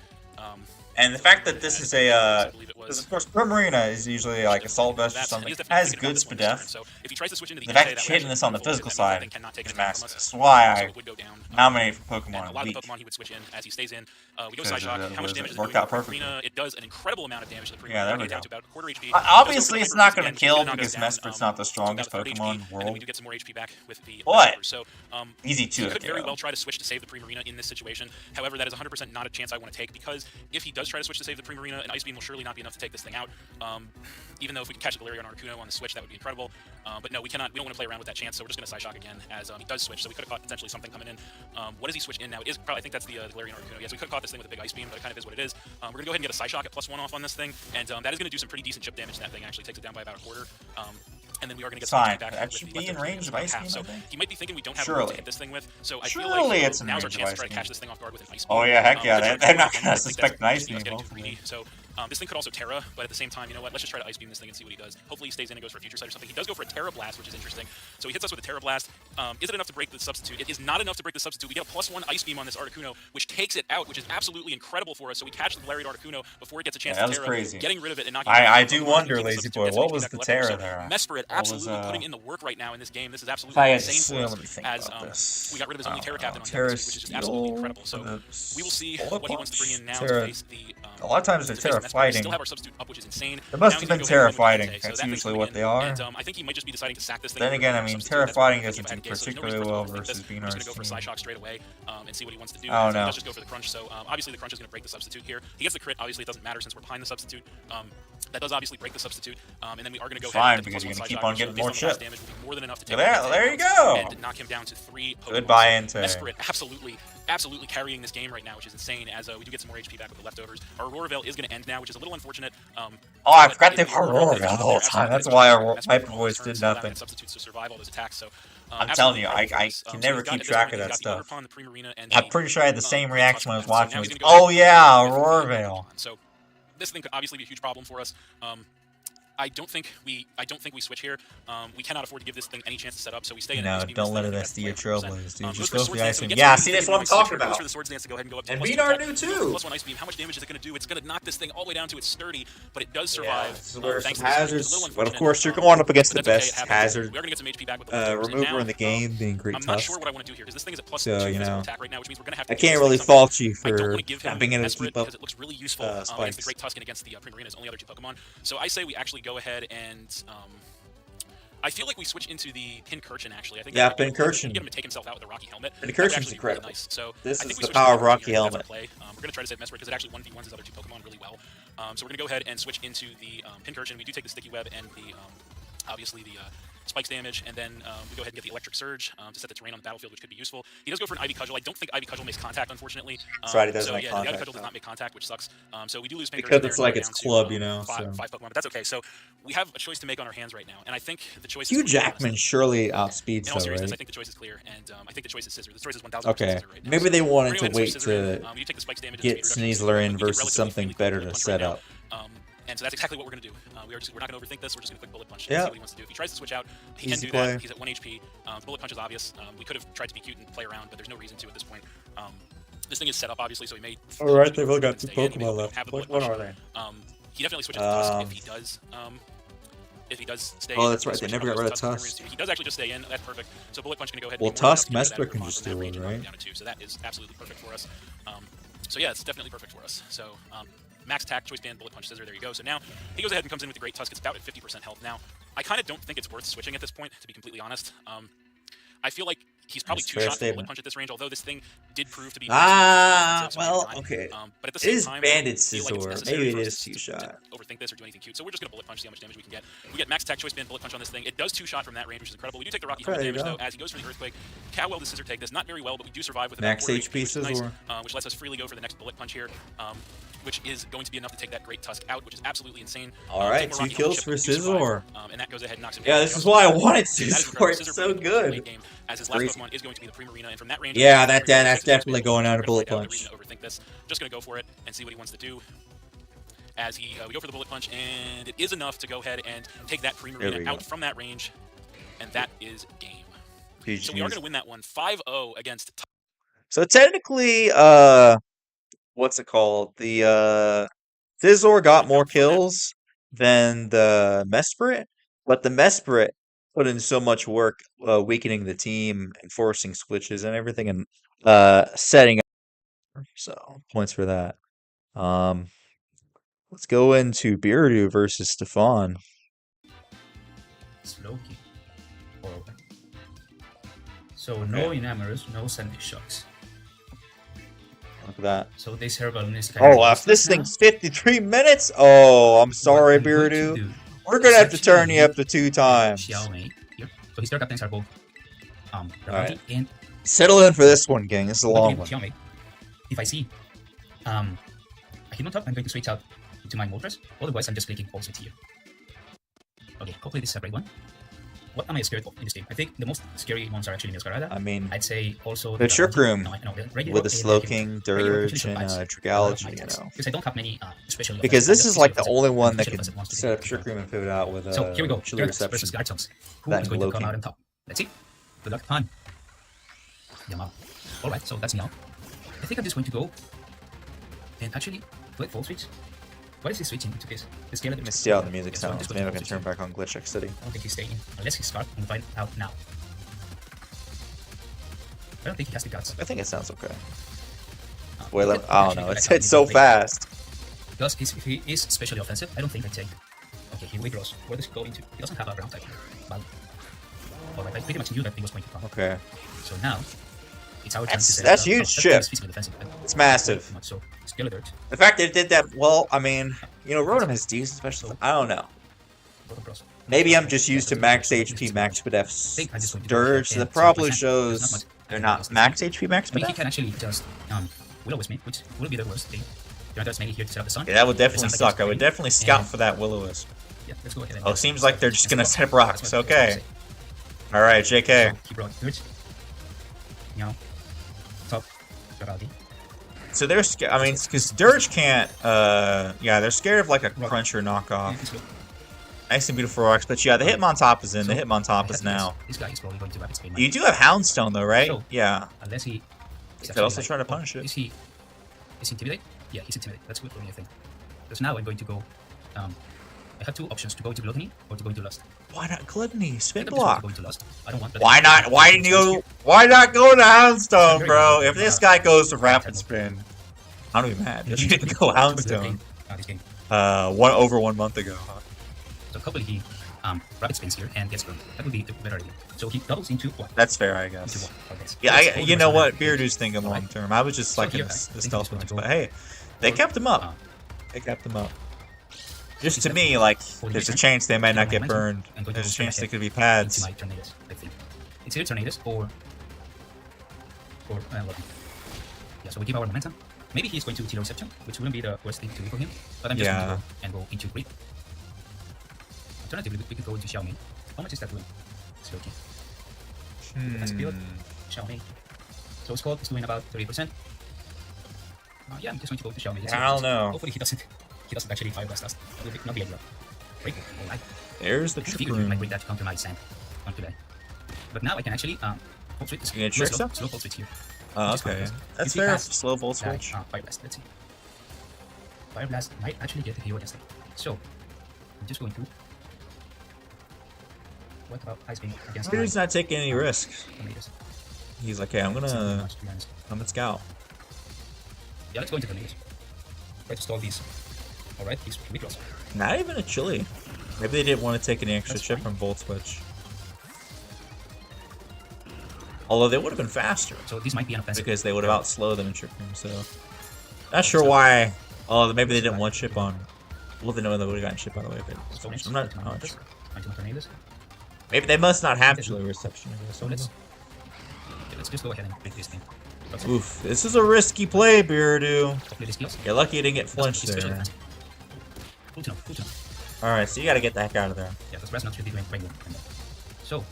And the fact that this is a, because of course Primarina is usually like Assault Vest or something, has good SPDF. The fact that hitting this on the physical side is massive. That's why I nominate for Pokemon. A lot of the Pokemon he would switch in as he stays in. We go side shock. How much damage does worked out perfectly. It does an incredible amount of damage to the Primarina. Yeah, there we go. Down to about a quarter HP. Obviously, it's not going to kill because Mesprit's not the strongest Pokemon in the world. We do get some more HP back with the. But so easy to. He could very well try to switch to save the Primarina in this situation. However, that is 100% not a chance I want to take because if he does try to switch to save the Primarina, an Ice Beam will surely not be enough to take this thing out. Even though if we could catch the Galarian Articuno on the switch, that would be incredible. But no, we cannot. We don't want to play around with that chance, so we're just going to side shock again as he does switch. So we could have caught potentially something coming in. What does he switch in now? It is probably, I think that's the Galarian Articuno. Yes, we could have caught this thing with a big Ice Beam, but it kind of is what it is. We're going to go ahead and get a side shock at +1 off on this thing, and that is going to do some pretty decent chip damage. That thing actually takes it down by about a quarter. And then we are going to get some back. That should be in range of Ice Beam, so he might be thinking we don't have room to hit this thing with. So I feel like it's now's our chance to try to catch this thing off guard with an Ice Beam. Oh yeah, heck yeah. They're not going to suspect an Ice Beam. So this thing could also Terra, but at the same time, you know what? Let's just try to Ice Beam this thing and see what he does. Hopefully he stays in and goes for a Future Sight or something. He does go for a Terra Blast, which is interesting. So he hits us with a Terra Blast. Is it enough to break the substitute? It is not enough to break the substitute. We get a +1 Ice Beam on this Articuno, which takes it out, which is absolutely incredible for us. So we catch the Galarian Articuno before it gets a chance to Terra, crazy. Getting rid of it and knocking I do wonder, Lazy Boy, what was the Terra there? Mesprit absolutely putting in the work right now in this game. This is absolutely insane for us, as we got rid of his only Terra Captain on Terra, which is just absolutely incredible. So we will see what he wants to bring in now to face the. A lot of times they're Terra fighting. Still have our substitute up, which is insane. It must have been Terra fighting. That's usually what they are. And I think he might just be deciding to sack this thing. Then again, I mean, Terra fighting doesn't do particularly well versus Beaners. He's going to go for a side shock straight away and see what he wants to do. Oh, no. No. Let's just go for the crunch. So obviously the crunch is going to break the substitute here. He gets the crit. Obviously it doesn't matter since we're behind the substitute. That does obviously break the substitute, and then we are going to go Fine, ahead and get because the you're plus going to one keep side on shot, getting based more on the last chip. damage will be more than enough to take There you out go. and knock him down to 3 Pokemon. Goodbye, So Entei. Mesprit absolutely carrying this game right now, which is insane, as we do get some more HP back with the leftovers. Our Aurora Veil is going to end now, which is a little unfortunate. Oh, I but forgot they if were Aurora Veil the whole time. That's why our Hyper Voice did nothing. Substitutes to survive all those attacks. So I'm telling you, I can never keep track of that stuff. I'm pretty sure I had the same reaction when I was watching it. Oh yeah, Aurora Veil. So this thing could obviously be a huge problem for us. I don't think we switch here. We cannot afford to give this thing any chance to set up, so we stay in. No, don't let it SD your trailblaze, dude. Just go for the Ice Beam. Yeah, see, that's what I'm talking about. For the Swords Dance to go ahead and go up to and beat our new too. Plus 1 Ice Beam. How much damage is it going to do? It's going to knock this thing all the way down to its sturdy, but it does survive. Yeah, this is where thanks some to hazards. But of course, you're going up against the best hazard we are going to get some HP back with the remover in the game, being Great I'm Tusk. not sure what I want to do here because this thing is at plus So, 2 you physical know, attack right now, which means we're going to have to. I can't really fault you for being able to keep up. Because it looks really useful against the Great Tusk and against the Primarina's only other 2 Pokemon. So I say we actually go ahead and. I feel like we switch into the Pincurchin, actually. I think Pincurchin. Get him to take himself out with the Rocky Helmet. Pincurchin's incredible. Really nice. So this is the power of Rocky Helmet. We're going to try to save Mesprit because it actually 1v1s his other 2 Pokemon really well. So we're going to go ahead and switch into the Pincurchin. We do take the Sticky Web and the obviously the spikes damage, and then we go ahead and get the Electric Surge to set the terrain on the battlefield, which could be useful. He does go for an Ivy Cudgel. I don't think Ivy Cudgel makes contact, unfortunately. That's right, it doesn't make the contact. Ivy Cudgel does not make contact, which sucks. So we do lose because it's like its club, you know. 5 Pokemon, but that's okay. So we have a choice to make on our hands right now, and I think the choice. Hugh Jackman surely outspeeds, in all seriousness, right? I think the choice is clear, and I think the choice is Scissor. The choice is 1,000% okay. Scissor right now. Maybe they wanted to wait to get Sneasler in versus something better to set up. And so that's exactly what we're going to do. We're not going to overthink this. We're just going to quick Bullet Punch and see what he wants to do. If he tries to switch out, he can do that. He's at 1 HP. Bullet Punch is obvious. We could have tried to be cute and play around, but there's no reason to at this point. This thing is set up, obviously, so he may... Alright, they've only got 2 Pokemon left. What are they? He definitely switches to Tusk if he does stay in. Oh, that's right. They never got rid of Tusk. He does actually just stay in. That's perfect. So Bullet Punch is going to go ahead and... Well, Tusk, Mesprit can just do it, right? So that is absolutely perfect for us. So yeah, it's definitely perfect for us. So... max attack, choice band, bullet punch, scissor, there you go. So now he goes ahead and comes in with the Great Tusk. It's about at 50% health now. I kind of don't think it's worth switching at this point, to be completely honest. I feel like he's probably too shot for bullet punch at this range, although this thing did prove to be... well, okay. But at the same time, Banded Scizor. Maybe it is 2 shot. Overthink this or do anything cute. So we're just going to bullet punch, see how much damage we can get. We get max attack, choice band, bullet punch on this thing. It does 2 shot from that range, which is incredible. We do take the Rocky Helmet damage, though, as he goes for the Earthquake. How well does Scissor take this? Not very well, but we do survive with max HP Scizor, which lets us freely go for the next bullet punch here. Which is going to be enough to take that Great Tusk out, which is absolutely insane. Alright, 2 kills for Scizor. And that goes ahead and knocks him down. Yeah, this is why I wanted Scizor. It's so good. As his last Pokemon is going to be the Primarina, and from that range... Yeah, that's definitely going out of Bullet Punch. Overthink this. Just going to go for it and see what he wants to do. As we go for the Bullet Punch, and it is enough to go ahead and take that Primarina out from that range, and that is game. So we are going to win that one 5-0 against... So technically, what's it called? The Scizor got more kills than the Mesprit, but the Mesprit put in so much work weakening the team and forcing switches and everything and setting up. So points for that. Let's go into Beardo versus Stefan. Slowkey. Horrible. So no Enamorous, no Sandy Shocks. Look at that. So this Herbal is kind of if this thing's 53 minutes? Oh, I'm sorry, Beardo. We're going to have to turn you up to 2 times. Xiaomei here. So his third captains are both right. and settle in for this one, gang. This is a long one. Xiaomei. If I see a Hitmontop, I'm going to switch out to my Moltres. Otherwise, I'm just clicking all switch here. Okay, hopefully this is a great one. What am I scared of in this game? I think the most scary ones are actually Masquerada. I mean, I'd say also the Trick Room with the Slowking, Dirge, and Dragology, you know. Because I don't have many special. Because this is like the only one that can set up Trick Room and pivot out with a so here we go. Chilly Reception. Versus Garchomps. Who is going to come out on top? Let's see. Good luck, Han. Yamal. Alright, so that's Meow. I think I'm just going to go and actually click full switch. Why is he switching into this? Missed out the music sounds. Maybe I can turn back on Glitch X City. I don't think he's staying. Unless he's smart and find out now. I don't think he has the guts. I think it sounds okay. Wait, I don't know. It's so fast. Because if he is especially offensive, I don't think I take. Okay, he withdraws. Where does he go into? He doesn't have a ground type. But alright, I pretty much knew that he was going to come. Okay. So now it's our chance to set That's up huge that chip. team is physically defensive. It's massive. Much so, Skeletor, The fact that it did that, well, I mean, you know, Rotom has decent special. I don't know. Rotom Bros. Maybe I'm just used to max HP, max SPDF Dirge. So that probably shows they're not max HP, max I mean, he SPDF. can actually just Will-O-Wisp me, which will be the worst thing. Gyarados mainly here to set up the sun. Yeah, that would definitely It sounds like suck. I would it's definitely scout for that Will-O-Wisp. Yeah, let's go ahead and Oh, seems like they're just gonna set up rocks. That's what I was Okay. gonna say. All right, JK. So, he brought Dirge. Now, top Vivaldi. So they're scared. I mean, because Dirge can't. Yeah, they're scared of like a Cruncher knockoff. Let's go. Nice and beautiful rocks, but yeah, the Hitmontop is in. The Hitmontop is now. This guy is probably going to rapid spin. You do have Houndstone though, right? So, Yeah. Unless he. You could also try to punish it. Is he intimidate? Yeah, he's intimidate. That's good for me, I think. Because now I'm going to go. I have two options: to go into Gluttony or to go into Lust. Why not Gluttony? I Spin think I'm just going to block. go into Lust. I don't want. Why not? Why didn't you? Why not go to Houndstone, bro? If this guy goes to Rapid Spin, I'm gonna be mad. You didn't go Houndstone. This game. Over 1 month ago. So hopefully he rapid spins here and gets burned. That would be the better idea. So he doubles into what? That's fair, I Into guess. what? Okay. Yeah, you know what? Beardu's thinking long term. I was just So liking here, the I stealth think ones, he's going but to hey, they go kept him up. uh, They kept him up. Just to me, like, there's a chance they might not get burned. There's a chance they could be into pads. my Tornadus, I think. It's either Tornadus or Lucky. Yeah, so we keep our momentum. Maybe he's going to Tilo Reception, which wouldn't be the worst thing to do for him. But I'm just going to go and go into Great. Alternatively, we could go into Xiaomei. How much is that doing? It's okay. That's a build. Xiaomei. So Scott is doing about 30%. Yeah, I'm just going to go to Xiaomei. I don't know. Hopefully he doesn't actually fire blast us. That would not be ideal. Great. Alright. There's the I figured you might Trick bring that to counter my sand onto that. But now I can actually full switch. You get Trick slow Shot? full switch here. Oh, Just fire okay. blast. That's If he fair. has Slow Volt that, Switch. Fire blast. Let's see. Fire blast might actually get the hero against it. So I'm just going to. What about Ice Beam against Beardu's not taking any risks. Tornadoes? He's like, hey, I'm It's not gonna much, to be honest. come and scout. Yeah, let's go into Tornadoes. Try to stall these. Alright, these we close. Not even a chili. Maybe they didn't want to take any extra That's chip fine. from Volt Switch. Although they would have been faster So this might be an offensive. because they would have outslowed them in Trick Room. So not sure why. Oh, maybe they didn't want chip on. Well, they know they would have gotten chip by the way. But I'm not sure. Tornadoes. Maybe they must not have chili reception. I guess. So let's just go ahead and break this thing. Let's Oof, this is a risky play, Beardu. hopefully this kills. You're lucky you didn't get flinched Especially there. defensive. Full tune, full tune. Alright, so you gotta get the heck out of there. Yeah, because Brass not should be doing quite well. So,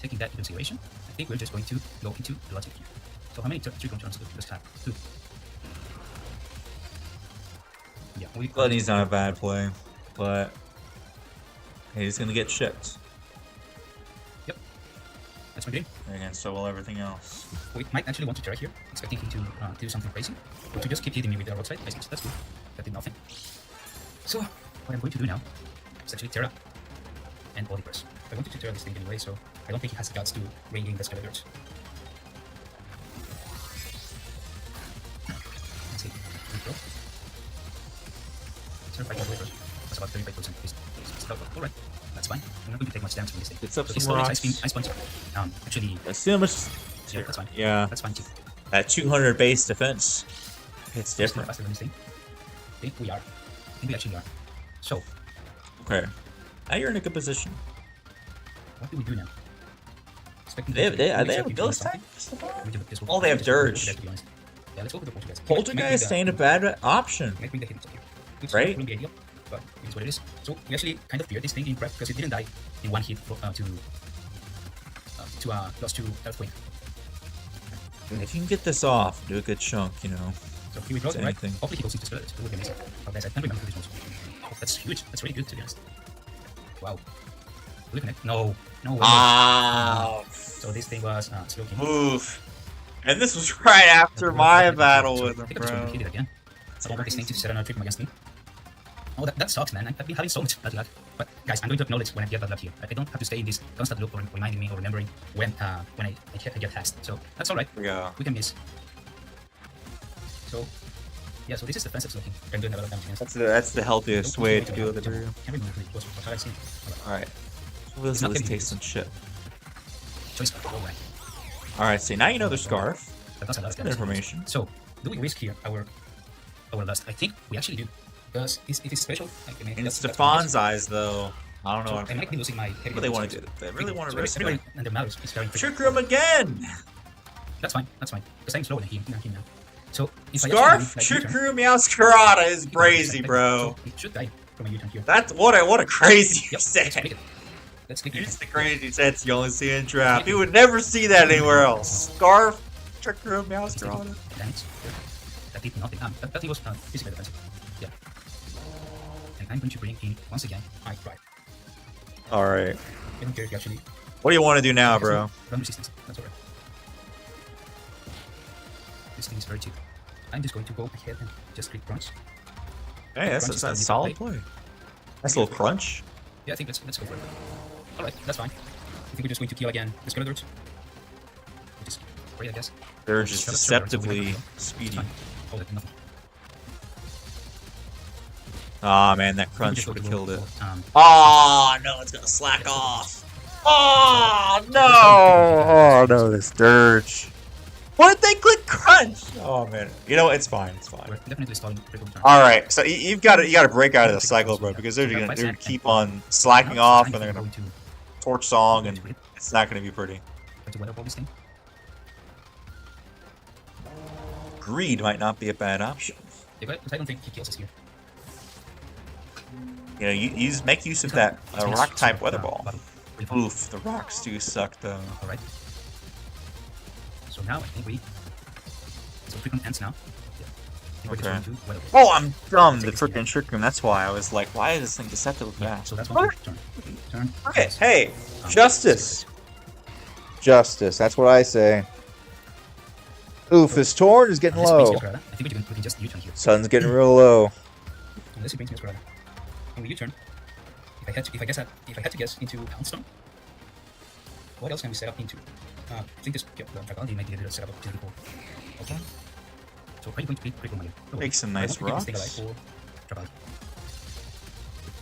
taking that into consideration, I think we're just going to go into the logic here. So how many trick turns do we just have? 2. Yeah, we Gluttony's not a bad play, but he's gonna get chipped. That's my game. And so will everything else. We might actually want to try here, expecting him to do something crazy, or to just keep hitting me with the roadside. I think that's good. That did nothing. So, what I'm going to do now is actually Terra and Body Press. I wanted to Terra this thing anyway, so I don't think he has the guts to ring in the Skeletors. Let's see. Intro. Certified Body Press. That's about 35%. Alright, that's fine. I'm not going to take much damage from this thing. It's up So some his Storage rocks. Ice Punch. Actually, Let's see how much. yeah, that's fine. Yeah, That's fine too. at 200 base defense, it's Still different. faster than this thing. I think we are. I think we actually are. So, Okay, now you're in a good position. what do we do now? Expecting They to have accept a him to ghost do type? something. We do this one. Oh, they have Just go with Dirge. the Poltergeist, to be honest. Yeah, let's go with the Poltergeist. Poltergeist ain't a bad option. Might bring the hit here. Which Right? wouldn't be ideal, but it is what it is. So we actually kind of feared this thing in prep because it didn't die in one hit to lost to Earthquake. If you can get this off, do a good chunk, you know. So here we go, It's right? anything. Hopefully he goes into Skeletors. It would be amazing. Oh, guys, I can't remember this one. Oh, that's huge. That's really good, to be honest. Wow. Will it connect? No. No way. Ah, So this thing was slow king. oof. And this was right after my battle with him, I think I'm just going to bro. hit it again. I don't want this thing to set another trick against me. Oh, that sucks, man. I've been having so much bad luck. But guys, I'm going to acknowledge when I get bad luck here. I don't have to stay in this constant loop or reminding me or remembering when I get tasked. So that's all right. Yeah. We can miss. So yeah, so this is defensive looking. I'm doing a lot of damage against. That's the healthiest Don't way continue to deal with it, Can't bro. remember who it was. What have I seen? Alright. Let's not taste getting some shit. Choice. All right. Alright, see, now you know their Scarf. That does a lot of Good damage. information. So, do we risk here our lust? I think we actually do. Because it is special. Like, I mean, In that's Stefan's eyes, though, I don't know. so I might be losing my heavy. What do they want to do? They really want to risk it. Everybody and the matters is very Trick Room again! That's fine. Because I'm slower than him now. So if Scarf, I Trick U-turn, Room, Meowscarada is crazy, bro. So it should die from a U-turn here. That's what a crazy Yep, set. Let's click it. Here's the crazy sets you only see in draft. You would never see that anywhere else. Scarf, Trick Room, Meowscarada. Damage. That did nothing. That was physical defense. Yeah. And I'm going to bring in once again my pride. Alright. I don't care if you actually What do you want to do now, bro? run resistance. That's alright. This thing is very cheap. I'm just going to go ahead and just click crunch. Hey, that's a solid play. Nice little crunch. Yeah, I think let's go for it. Alright, that's fine. I think we're just going to kill again the Skeletors. Which is great, I guess. They're just deceptively speedy. Hold it, nothing. Aw, man, that crunch would have killed it. Um, Oh, no, it's gonna slack off. Oh, no. Oh, no, this dirge. Why did they click crunch? Oh, man. You know, it's fine. It's we're fine. definitely stalling critical turn. All right, so you got to break out of the cycle, bro, because they're gonna keep on slacking off, and they're gonna torch song, and it's not gonna be pretty. Try to weather all this thing. Greed might not be a bad option. Yeah, but I don't think he kills us here. You know, you make use of that rock type weather ball. Oof, the rocks do suck though. Alright. So now I think we. So frequent ends now. Yeah. I think we're just Okay. going to weather ball. Oh, I'm dumb. The freaking Trick Room. That's why I was like, why is this thing deceptively Yeah, fast? so that's one turn. Turn. Okay, pass. hey, justice. Justice. That's what I say. Oof, his torn is getting Unless he brings low. me a Scarada, I think we can just U-turn here. Sun's getting real low. Unless he brings me a Scarada. And we U-turn. If I had to guess into Poundstone, what else can we set up into? I think this Dragon might be a bit of setup opportunity for. Okay. So are you going to pick Trickle Mario? No, Make some I nice want to keep this rocks. thing alive for Dragon.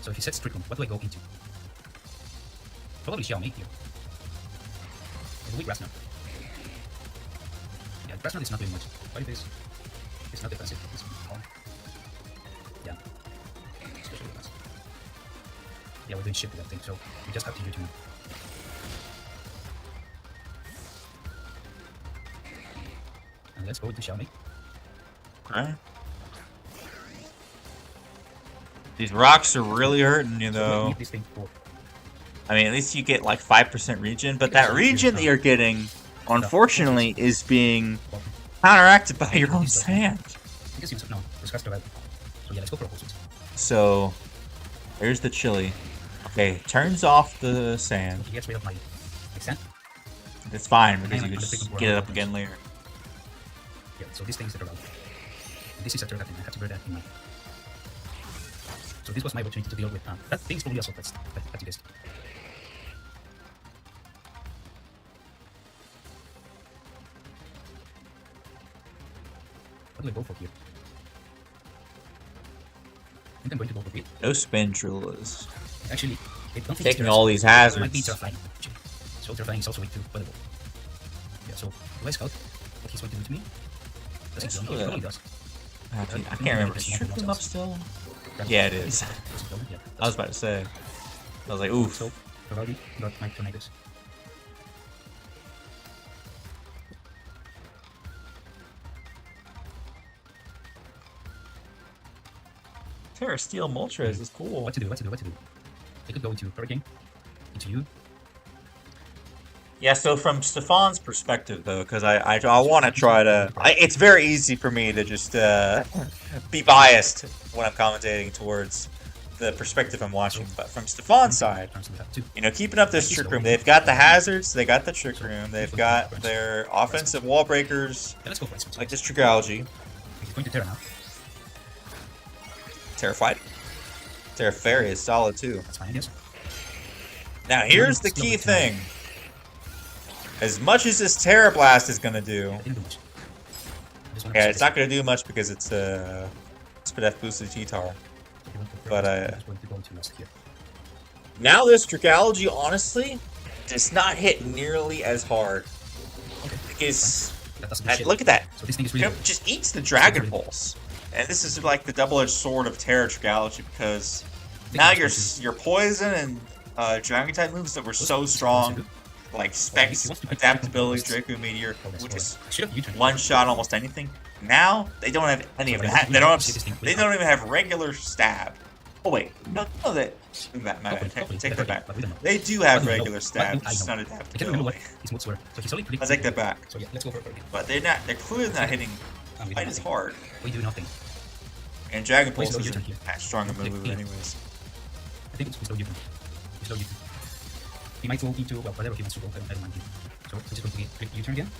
So if he sets Trickle, what do I go into? Probably Xiaomei here. Or do we Grass now? Yeah, Grass now is not doing much. But it is. It's not defensive. It's calm. Yeah. Especially defensive. Yeah, we're doing shit with that thing, so we just have to U-turn. And let's go into Xiaomei. Alright. These rocks are really hurting you, So we though. need this thing for I mean, at least you get like 5% regen, but that regen that you're getting, unfortunately, is being counteracted by your own sand. I guess you no, discuss the right. So yeah, let's go for opposite. So, there's the chili. Okay, turns off the sand. He gets rid of my sand. It's fine because you can just get it up again later. Yeah, so these things that are out. This is a turret, and I have to bear that in mind. So this was my opportunity to deal with that thing is probably also best. But this. What do I go for here? I think I'm going to go for it. No spin drills. Actually, I don't think Taking it's all these It might be hazards. terrifying. Actually. So terrifying is also weak too. Whatever. Yeah. So do I scout what he's going to do to me? Does he kill me? He probably does. I can't remember. Is Trick Room up still? Yeah, it is. Does he kill me? Yeah. I was about to say. I was like, oof. So Vivaldi got my tornadoes. Terra Steel Moltres is cool. What to do? I could go into Hurricane, into you. Yeah, so from Stefan's perspective, though, because I want to try to... it's very easy for me to just be biased when I'm commentating towards the perspective I'm watching. But from Stefan's side, you know, keeping up this Trick Room, they've got the hazards, they got the Trick Room, they've got their offensive wall breakers, Yeah, let's go for it. like this Trickology. He's going to Terra now. Terrified. Terraferry is solid, too. That's fine, I guess. Now, here's the key thing. As much as this Terra Blast is going to do... Didn't do much. Yeah, it's not going to do much because it's Spadef boosted T-Tar. But, now this Trickology, honestly, does not hit nearly as hard. Because That doesn't do And shit. look at that. So this thing is really. Just eats the Dragon Pulse. And this is like the double-edged sword of Terra Trigalogy because now your poison and Dragon type moves that were so strong, like Specs, Adaptability, Draco Meteor, which is one-shot almost anything. Now they don't have any of that. They don't even have regular stab. Oh wait, no, take that back. They do have regular stab, it's just not adaptability. I take that back. So yeah, let's go for it. But they're clearly not hitting quite as hard. We do nothing. And Dragon Pulse isn't as strong a move anyways. I think it's slow you. Slow you. He might go into whatever he wants to go. I don't mind him. So we're just going to click U-turn again.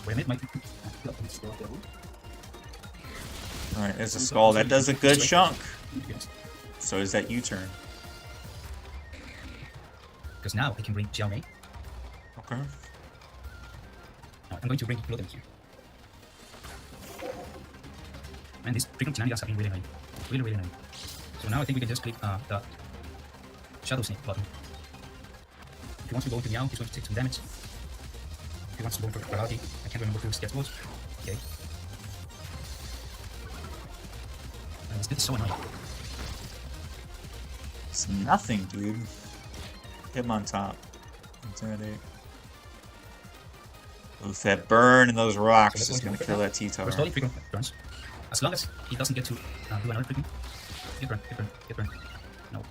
Wait a minute, might. Alright, there's a skull. That does a good chunk. So is that U-turn. Because now I can bring Xiao Mei. Okay. Now I'm going to bring Bloodem here. Man, these frequent shenanigans have been really annoying. Really annoying. So now I think we can just click the Shadow Snake button. If he wants to go into Meow, he's going to take some damage. If he wants to go for Fragility, I can't remember who his sketch was. Okay. This is so annoying. It's nothing, dude. Hit him on top. Intimidate. Oof, that burn and those rocks is gonna kill that T-Tar. We're slowly frequent turns. As long as he doesn't get to do another freaking hit burn. No.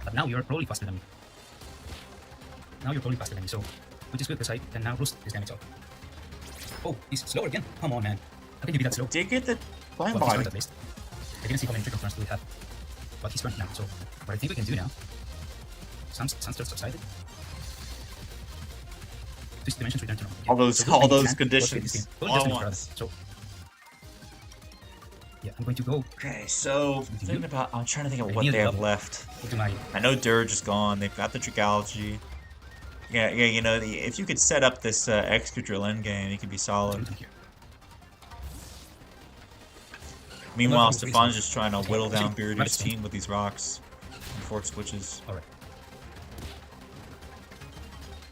But now you're probably faster than me. So, which is good because I can now boost his damage up. Oh, he's slower again. Come on, man. How can you be that slow? Did get the blind Well, he's body. turned at least. I didn't see how many trick turns do we have. But he's turned now. So, what I think we can do now. Sunstars subsided. This dimensions return to normal. All those conditions. All at once. So, yeah, I'm going to go. Okay, so I'm trying to think of what need they a have double. left. To my I know Dirge is gone. They've got the Trigalogy. Yeah, you know, if you could set up this Excadrill endgame, it could be solid. here. Meanwhile, Stefan's just trying to whittle down Beardu's team with these rocks and fork switches. Alright.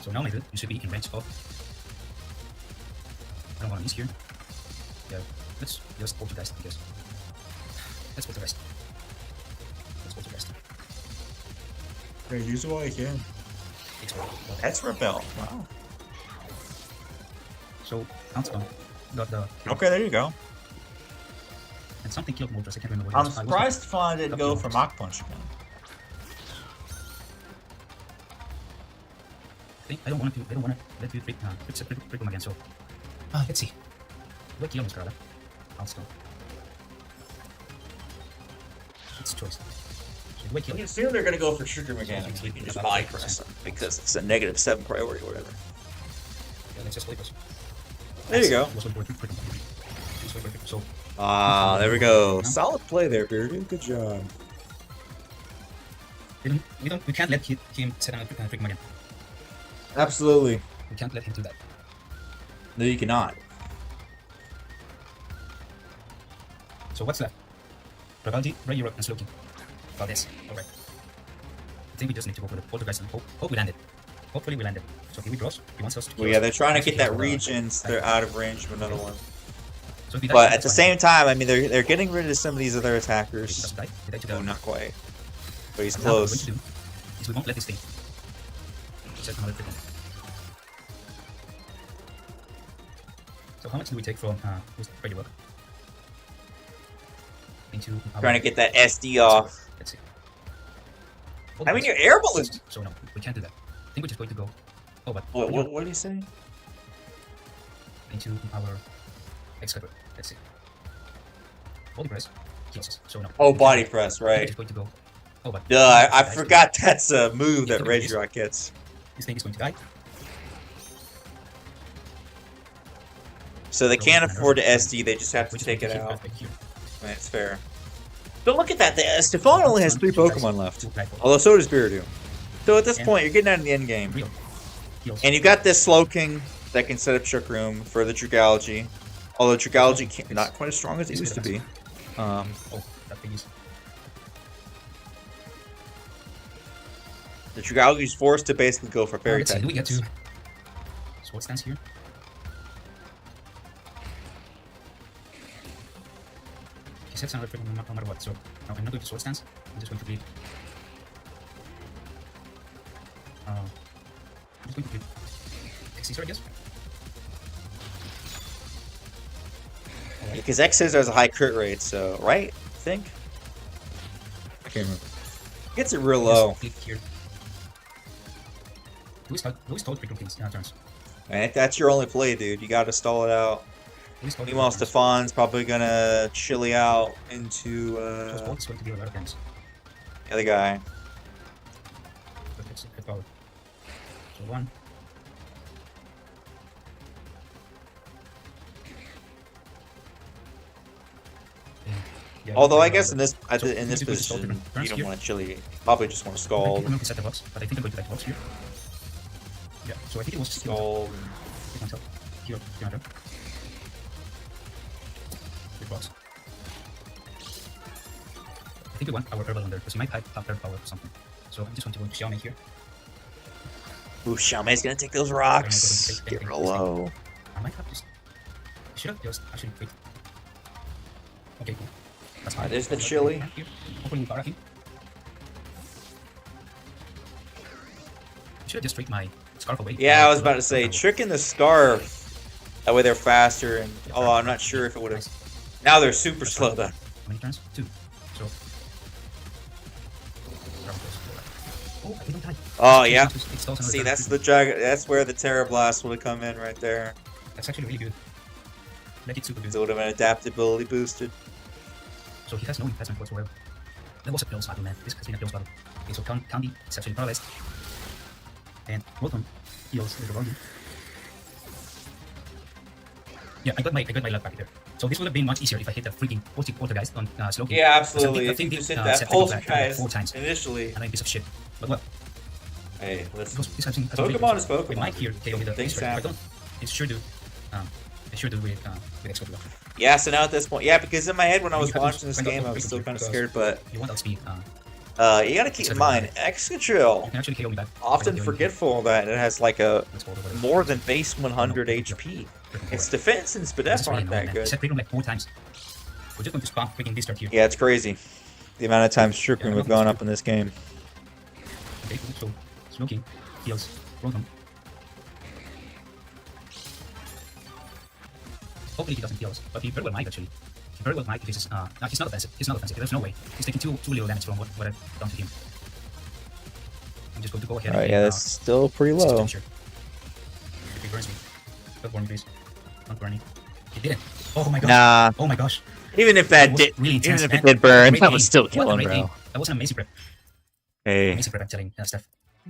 So now my dude, you should be in range of. I don't want to miss here. Yeah, let's just hold the rest, I guess. Let's hold the rest. Yeah, use it while you can. That's Rebel. Wow. So, Count's gone. Got the. Okay, there you go. And something killed Moltres, I can't remember what it I'm was. surprised Stefan didn't go for Mach Punch again. I don't want to let you trick him again, so. Let's see. Do I kill him, Scarlet? Count's gone. It's a choice. So do I kill You him? assume they're going to go for Trigger Mechanics. We can just body press them because it's a -7 priority or whatever. Yeah, let's just play first. There you go. So, There we go. Solid play there, Beardu. Good job. we can't let him set on a trick him again. Absolutely. We can't let him do that. No, you cannot. So what's left? Ravaldi, Ray Rock, and Slowking. Valdez. Alright. I think we just need to go for the Poltergeist and hope we landed. Hopefully we landed. So he withdraws. He wants us to. Well, yeah, they're trying to get that Regents. They're out of range of another one. So if he dies, But at that's the fine. same time, I mean, they're getting rid of some of these other If he attackers. doesn't die, we die to No, the. not quite. But he's Now what we're going close. to do is we won't let this thing set another trick. So how much do we take from Radio Rock? Into our... Trying to get that SD off. Let's see. I mean, your air balloon. So no, we can't do that. I think we're just going to go. Oh, but What are you saying? into our excavator. Let's see. Body press kills us. So no. Oh, we body can't. press, I think we're right. just going to go. Oh, but Duh, I forgot that's a move that Regirock gets. this thing is going to die. So they can't afford to SD, they just have to take it out. That's fair. But look at that, Stefan only has 3 Pokemon left. Although so does Beardu. So at this point, you're getting out of the end game. And you got this Slowking that can set up Shook Room for the Trigalogy. Although Trigalogy not quite as strong as it used to be. Oh, that thing is. The Trigalogy is forced to basically go for Fairy Let's see, type. do we get to Sword Stance here? sets another freaking no matter what. So now I'm not going to sword stance. I'm just going to bleed. I'm just going to bleed X-Scissor, I guess. Because X-Scissor has a high crit rate, so right? I think. I can't remember. Gets it real low. Here. Louis told freaking things in our turns. Man, that's your only play, dude. You gotta stall it out. Meanwhile, Stefan's probably gonna chilly out into going to deal a lot of damage. the other guy. Hit power. So 1. Yeah, Although I guess in this position, you don't want to chilly. Probably just want to scald. I'm going to set the box, but I think I'm going to like box here. Yeah, so I think it was Scald. Here, box. I think we want our herbal under because he might have third power or something. So I'm just going to go to Xiaomei here. Ooh, Xiaomei's gonna take those rocks. Get real low. I might have just. I should have just actually wait. Okay, cool. That's fine. There's the chili. Opening Bara here. Should have just tricked my scarf away. Yeah, I was about to say, tricking the scarf. That way they're faster, and although I'm not sure if it would have. Now they're super slow though. How many turns? 2. So. Oh, I didn't die. Oh yeah. See, that's the that's where the Terra Blast would have come in right there. That's actually really good. Like it's super good. It would have been adaptability boosted. So he has no investment whatsoever. That was a close battle, man. This has been a close battle. Okay, so Candy is actually paralyzed. And Rotom heals the volume. Yeah, I got my luck back there. So this would have been much easier if I hit the freaking poltergeist on Slowking. Yeah, absolutely. I think you just hit that poltergeist 4 times initially. and I'm a piece of shit. But well, hey, listen. Pokemon is Pokemon. We might here KO with the Things X-Ray. If I happen. don't, it sure do. It sure do with X-Ray. Yeah, so now at this point, yeah, because in my head when I was You have to watching this find out game, I what was still frequency, kind of because scared, but you want outspeed. you gotta keep in mind, Excadrill, You can actually KO me back. often forgetful that it has like a Let's go over more than base 100 HP. Its defense and Spadef aren't that good. Set freaking like 4 times. We're just going to spam freaking this start here. Yeah, it's crazy. The amount of times Trick Room have gone up in this game. Okay, so Smoking heals Rotom. Hopefully he doesn't heal us, but he very well might actually. He very well might if he's no, he's not offensive. He's not offensive. There's no way. He's taking too little damage from what I've done to him. I'm just going to go ahead. Alright, yeah, that's still pretty low. If he burns me, don't burn me, please. Don't burn me. He didn't. Oh my god. Nah. Oh my gosh. Even if that did, Really even intense, if man. it did burn, Great that was game. still What a killing, great bro. game. That was an amazing prep. Hey, Amazing prep, I'm telling Steph.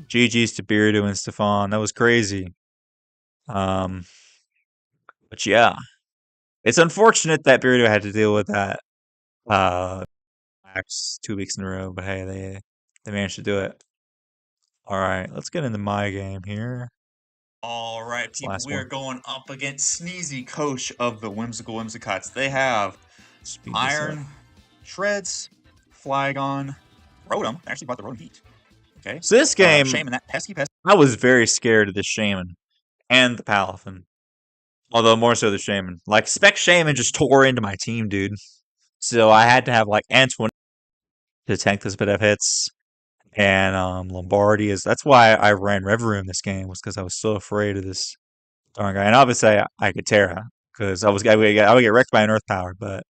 GG's to Beardo and Stefan. That was crazy. But yeah, it's unfortunate that Beardo had to deal with that max 2 weeks in a row. But hey, they managed to do it. All right, let's get into my game here. All right, people, we are going up against Sneezy, coach of the Whimsical Whimsicots. They have Iron, Shreds, Flygon, Rotom. I actually brought the Rotom Heat. Okay. So this game, Shaman, that pesky. I was very scared of the Shaman and the Palafin. Although more so the Shaman. Like, Spec Shaman just tore into my team, dude. So I had to have, like, Antoine to tank this bit of hits. And Lombardi is... That's why I ran Reverie in this game, was because I was so afraid of this darn guy. And obviously, I could Terra, because I would get wrecked by an Earth Power, but...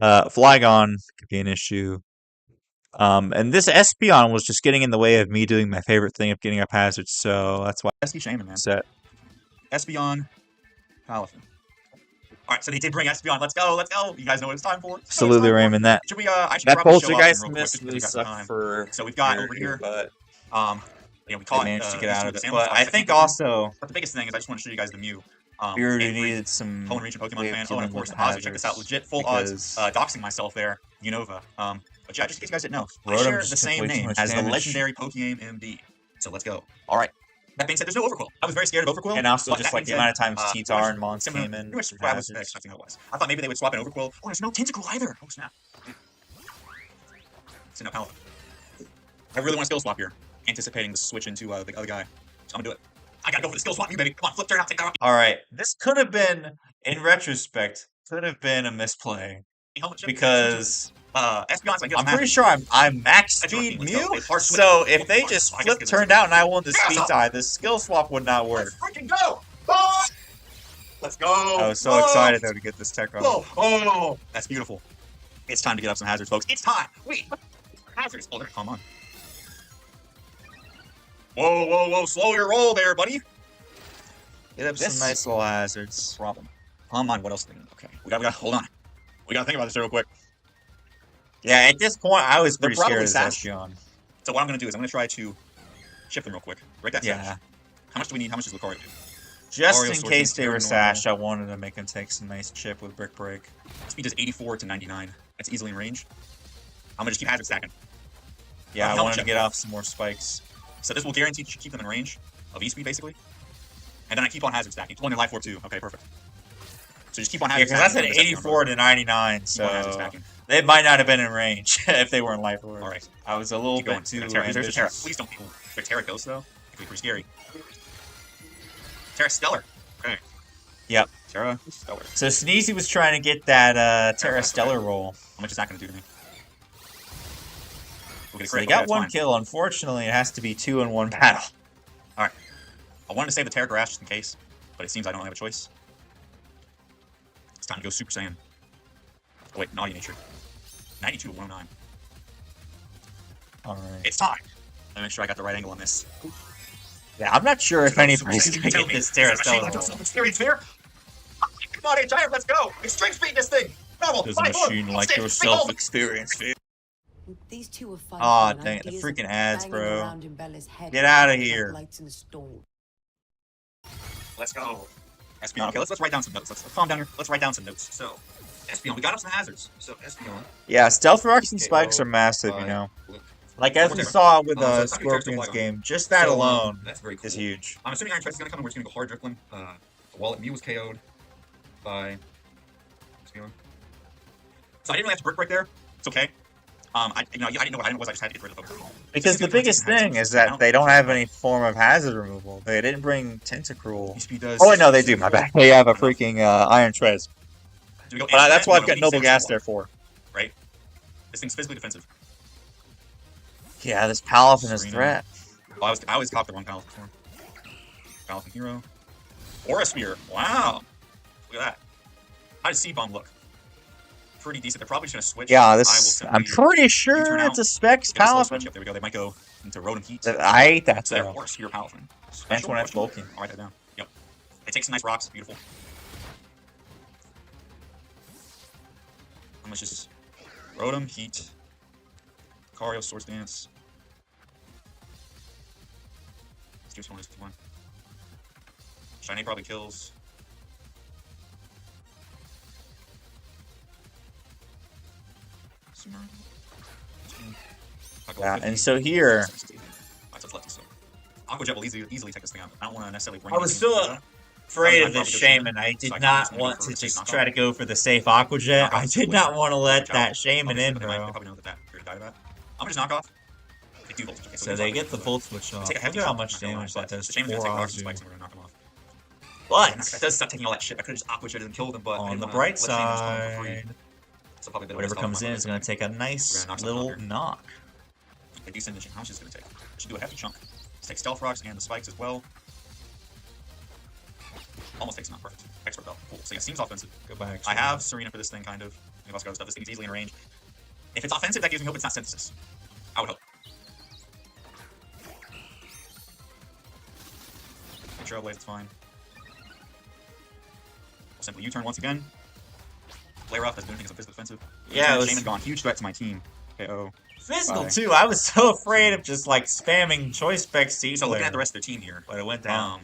Flygon could be an issue. And this Espeon was just getting in the way of me doing my favorite thing of getting up hazards, so that's why. Pesky Shaman, man. Set. Espeon, Palafin. Alright, so they did bring Espeon. Let's go, let's go. You guys know what it's time for. Absolutely, Raymond. That Should we, I should that probably show Poltergeist off them real miss quick really because we've got sucked time. for. So we've got over here, but we caught managed to get out of it. Samus. But I think also, But the biggest thing is I just want to show you guys the Mew. Beardo Avery, needed some. Poland region Pokemon fan. Oh, and of course, the Ozzy. Check this out. Legit full odds. Doxing myself there. Unova. But yeah, just in case you guys didn't know, I Rotom share just the took same way too name much as the damage. legendary Pokemon MD. So let's go. All right. That being said, there's no Overquill. I was very scared of Overquill. And also, but just that like the being amount of said, times T-Tar and Mons similar- came in. pretty much for what I was hazards. expecting it was. I thought maybe they would swap an Overquill. Oh, there's no Tentacle either. Oh, snap. So no Pallet. I really want to skill swap here, anticipating the switch into the other guy. So I'm gonna do it. I gotta go for the skill swap, you baby. Come on, flip turn out, take that. All right, this could have been, in retrospect, could have been a misplay. because I'm pretty sure I'm max speed Mew. So if they just turned out and I won the speed tie, the skill swap would not work. Let's freaking go! Oh! Let's go! I was so excited though to get this tech off. Oh, that's beautiful. It's time to get up some hazards, folks. It's time. Wait, hazards. Oh, come on. Whoa, whoa, whoa! Slow your roll there, buddy. Get up some nice little hazards. Problem. Come on. What else? Okay, we got. Hold on. We gotta think about this real quick. Yeah, at this point, I was pretty probably scared of sash. Espeon. So what I'm gonna do is I'm gonna try to shift them real quick. Break that Yeah. sash. How much do we need? How much does Lucario do? Just Mario in Sword case Dance, they very were normal. sashed, I wanted to make him take some nice chip with Brick Break. Speed is 84 to 99. That's easily in range. I'm gonna just keep hazard stacking. Yeah, I help wanted to chip. get off some more spikes. So this will guarantee to keep them in range of E-speed, basically. And then I keep on hazard stacking. Pulling in life orb too. Okay, perfect. So just keep on Yeah, hazard because that's stacking. an 84 to 99, Keep on hazard so stacking. they might not have been in range if they weren't life orb. All right. I was a little Keep going. bit too There's a Terra. ambitious. Please don't. Their Terra Ghost, though. It could be pretty scary. Terra Stellar. Okay. Yep. Terra Stellar. So Sneezy was trying to get that Terra Stellar roll. How much is that going to do to me? We'll get a So they crit. got Okay, one that's fine. kill. Unfortunately, it has to be 2 in one battle. I wanted to save the Terra Grass just in case, but it seems I don't have a choice. It's time to go Super Saiyan. Oh, wait, Naughty Nature. 92 to 109. All right. It's time. Let me make sure I got the right angle on this. Yeah, I'm not sure if anybody's gonna get this Terra Stellar roll. Experience here. Come on, Giant, let's go. Extreme speed this thing. Normal. Does a Five, four, machine like six, yourself behold. experience fear? These two are fighting. Aw, and dang it, the ideas freaking are ads, banging bro. around in Bella's head Get outta like here. lights in a storm. Let's go. Espeon. Okay, let's write down some notes. Let's calm down here. Let's write down some notes. So, Espeon, we got up some hazards. So, Espeon. Yeah, stealth rocks and Okay, spikes well, are massive, you five, know. look. Like as we Whatever. saw with So the it's not gonna be Scorpions Flygon. game, just that So, alone that's very cool. is huge. I'm assuming Iron Tread is going to come, and we're just going to go hard Drifloon. The Wallet Mew was KO'd by Espeon. So I didn't really have to brick right there. It's okay. I didn't know what item it was. I just had to get rid of the Pokemon. Because the biggest thing is that they don't have any form of hazard removal. They didn't bring Tentacruel. Speed does. Oh wait, no, they do. My bad. They have a freaking Iron Treads. Do we go But that's why I've No, got we need Noble to Gas save there for. Right? This thing's physically defensive. Yeah, this Palafin is Serena. threat. Oh, I always caught the wrong Palafin before. Palafin Hero. Aura Sphere. Wow. Look at that. How does C-Bomb look? Pretty decent. They're probably just going to switch. Yeah, I will this. I'm simply pretty sure turn it's out. a Specs Get a slow switch Palafin. up. There we go. They might go into Rotom Heat. I hate that So they're though. Aura Sphere Palafin. Bench one, that's Special? bulky. I'll write that down. Yep. They take some nice rocks. Beautiful. How much is Rotom Heat? Lucario Swords Dance. Let's do some one. Shiny probably kills. Sumer. Yeah, and so here, Aqua Jet will easily take this thing out. I don't want to necessarily bring I was anything still to afraid I'm of this probably Shaman. I did So I not can't want use to it for just safe try to knockoff. go for the safe Aqua Jet. I Knockoff did is not way want to better. let Watch that out. Shaman in, They bro. probably know that you're gonna die to that. I'm gonna just knock off. They do voltage. Okay, So they get the Volt Switch off. Take a Look heavy at how shot, much not gonna lie, damage but that does. The Shaman's gonna 4 take rocks Azu. and spikes and we're gonna knock him off. But That does stop taking all that shit. I could have just Aqua Jetted and killed him, but I on didn't the wanna bright let Shaman just come for free. side, So probably a bit of whatever risk comes off in my is part. going to take a We're nice gonna knock something little out here. knock. They do send the How much is it gonna take? Should do a hefty chunk. Let's take Stealth Rocks and the spikes as well. Almost takes him out. Perfect. Expert belt. Cool. So yeah, seems offensive. Go back. I have Serena for this thing, kind of. We've also got other stuff. This thing is easily in range. If it's offensive, that gives me hope it's not Synthesis. I would hope. Trailblaze, it's fine. We'll simply U-turn once again. Flare Up, that's doing things physical defensive. Yeah, it was Shaman's gone. Huge threat to my team. KO. physical Bye. too. I was so afraid of just like spamming choice specs to So looking at the rest of their team here, but it went down.